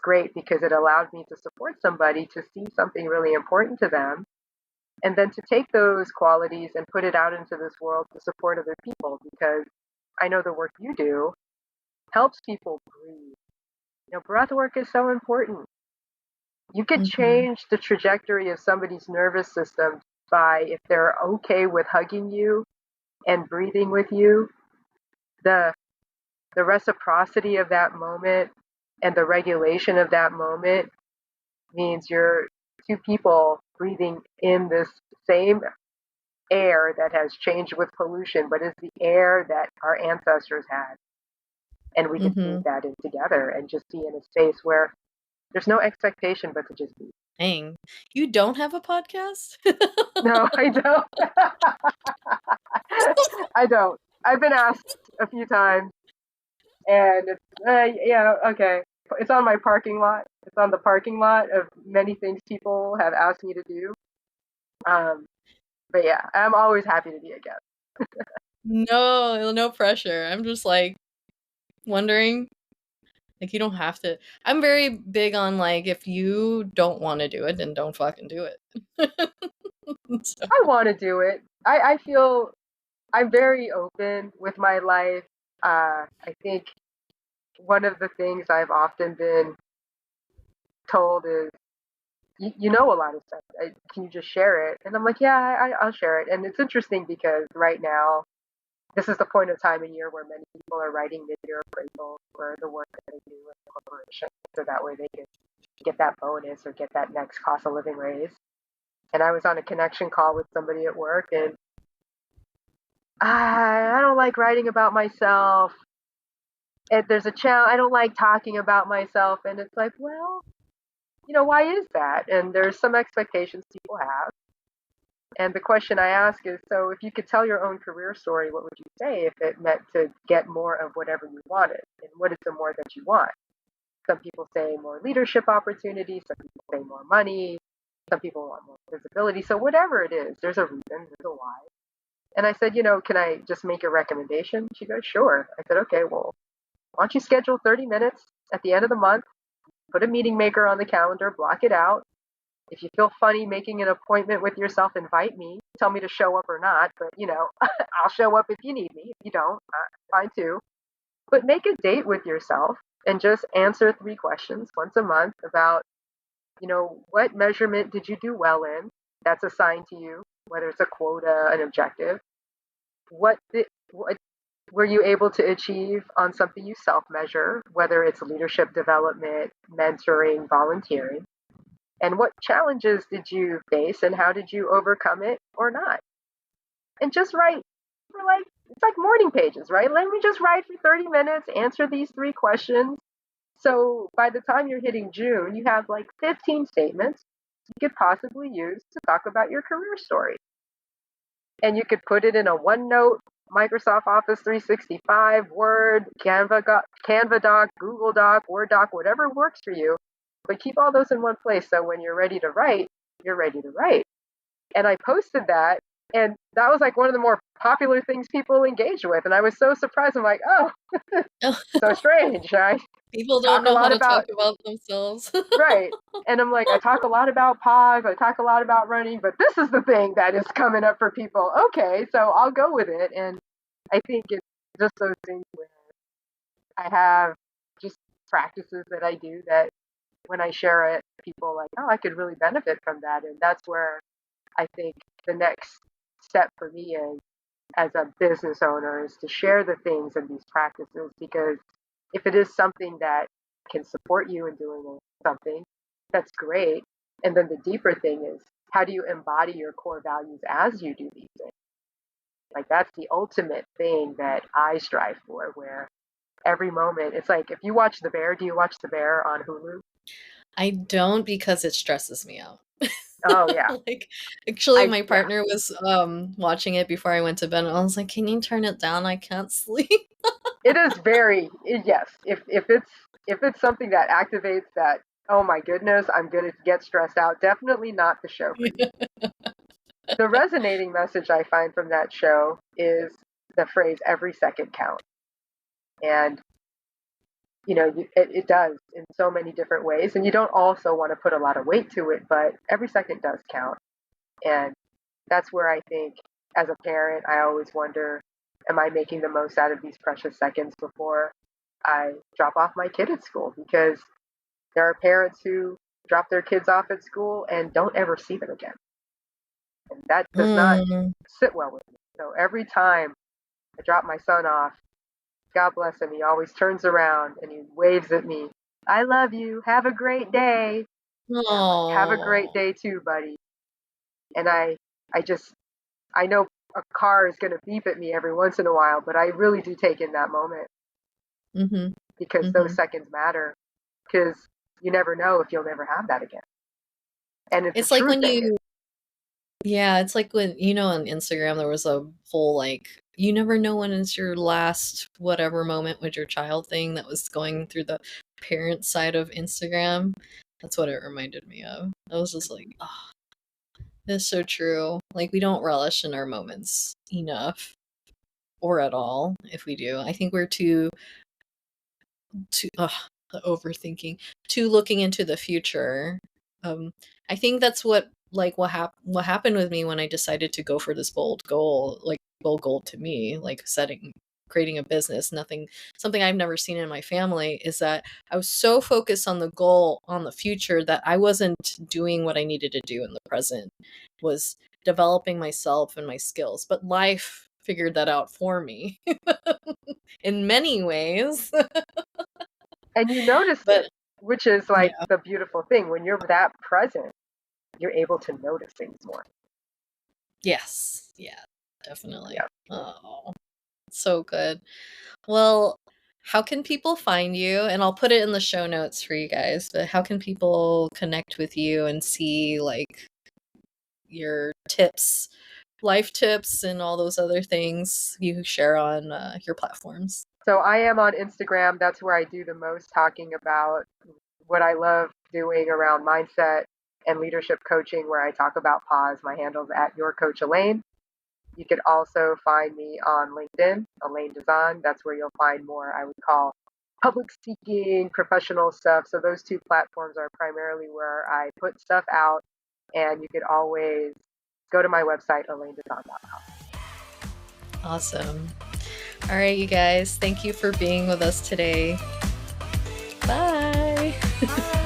great because it allowed me to support somebody to see something really important to them, and then to take those qualities and put it out into this world to support other people, because I know the work you do helps people breathe. Breath work is so important. You could change the trajectory of somebody's nervous system by, if they're okay with hugging you and breathing with you, the reciprocity of that moment and the regulation of that moment means you're two people breathing in this same air that has changed with pollution, but is the air that our ancestors had. And we can breathe that in together and just be in a space where there's no expectation but to just be. Dang. You don't have a podcast? No, I don't. I don't. I've been asked a few times, and it's, yeah, okay. It's on my parking lot. It's on the parking lot of many things people have asked me to do. But yeah, I'm always happy to be a guest. No pressure. I'm just like wondering. Like, you don't have to. I'm very big on, like, if you don't want to do it, then don't fucking do it. So. I want to do it. I feel I'm very open with my life. I think one of the things I've often been told is, you know a lot of stuff. Can you just share it? And I'm like, yeah, I'll share it. And it's interesting because right now, this is the point of time of year where many people are writing mid-year appraisals for the work that they do with the corporation, so that way they can get that bonus or get that next cost of living raise. And I was on a connection call with somebody at work, and I don't like writing about myself. And there's a challenge. I don't like talking about myself. And it's like, well, why is that? And there's some expectations people have. And the question I ask is, so if you could tell your own career story, what would you say if it meant to get more of whatever you wanted? And what is the more that you want? Some people say more leadership opportunities. Some people say more money. Some people want more visibility. So whatever it is, there's a reason, there's a why. And I said, can I just make a recommendation? She goes, sure. I said, okay, well, why don't you schedule 30 minutes at the end of the month, put a meeting maker on the calendar, block it out. If you feel funny making an appointment with yourself, invite me. Tell me to show up or not, but I'll show up if you need me. If you don't, fine too. But make a date with yourself and just answer 3 questions once a month about, what measurement did you do well in? That's assigned to you, whether it's a quota, an objective. What were you able to achieve on something you self-measure, whether it's leadership development, mentoring, volunteering? And what challenges did you face and how did you overcome it or not? And just write for it's like morning pages, right? Let me just write for 30 minutes, answer these 3 questions. So by the time you're hitting June, you have like 15 statements you could possibly use to talk about your career story. And you could put it in a OneNote, Microsoft Office 365, Word, Canva doc, Google Doc, Word doc, whatever works for you. But keep all those in one place so when you're ready to write, you're ready to write. And I posted that, and that was like one of the more popular things people engage with. And I was so surprised. I'm like, oh, so strange. I People don't talk a know how lot to talk about, about themselves. right. And I'm like, I talk a lot about pause. I talk a lot about running, but this is the thing that is coming up for people. Okay, so I'll go with it. And I think it's just those things where I have just practices that I do that when I share it, people like, oh, I could really benefit from that. And that's where I think the next step for me is as a business owner is to share the things and these practices because if it is something that can support you in doing something, that's great. And then the deeper thing is how do you embody your core values as you do these things? Like that's the ultimate thing that I strive for, where every moment it's like if you watch The Bear, do you watch The Bear on Hulu? I don't because it stresses me out. Oh yeah. Like actually my Yeah. partner was watching it before I went to bed and I was like, "Can you turn it down? I can't sleep." It is yes. If it's something that activates that, oh my goodness, I'm gonna get stressed out, definitely not the show for you. The resonating message I find from that show is the phrase every second counts. And it does in so many different ways. And you don't also want to put a lot of weight to it, but every second does count. And that's where I think as a parent, I always wonder, am I making the most out of these precious seconds before I drop off my kid at school? Because there are parents who drop their kids off at school and don't ever see them again. And that does not Mm. sit well with me. So every time I drop my son off, God bless him, he always turns around and he waves at me. I love you. Have a great day. And I'm like, have a great Oh. day too, buddy. And I know a car is going to beep at me every once in a while, but I really do take in that moment Mhm. because those Mhm. seconds matter because you never know if you'll never have that again. And it's a It's like true when thing. it's like when on Instagram there was a whole like you never know when it's your last whatever moment with your child thing that was going through the parent side of Instagram. That's what it reminded me of. I was just like, oh, that's so true. Like we don't relish in our moments enough or at all if we do. I think we're too the overthinking, too looking into the future. I think that's what happened with me when I decided to go for this bold goal, like bold goal to me, like creating a business, nothing something I've never seen in my family is that I was so focused on the goal on the future that I wasn't doing what I needed to do in the present, was developing myself and my skills. But life figured that out for me in many ways. And you notice But it, which is like yeah. the beautiful thing. When you're that present, you're able to notice things more. Yes. Yeah, definitely. Yeah. Oh, so good. Well, how can people find you? And I'll put it in the show notes for you guys, but how can people connect with you and see like your tips, life tips, and all those other things you share on your platforms? So I am on Instagram. That's where I do the most talking about what I love doing around mindset and leadership coaching, where I talk about pause. My handle's at your coach Elaine. You could also find me on LinkedIn, Elaine Dizon. That's where you'll find more, I would call, public speaking, professional stuff. So those two platforms are primarily where I put stuff out. And you could always go to my website, elainedizon.com. Awesome. All right, you guys, thank you for being with us today. Bye. Bye.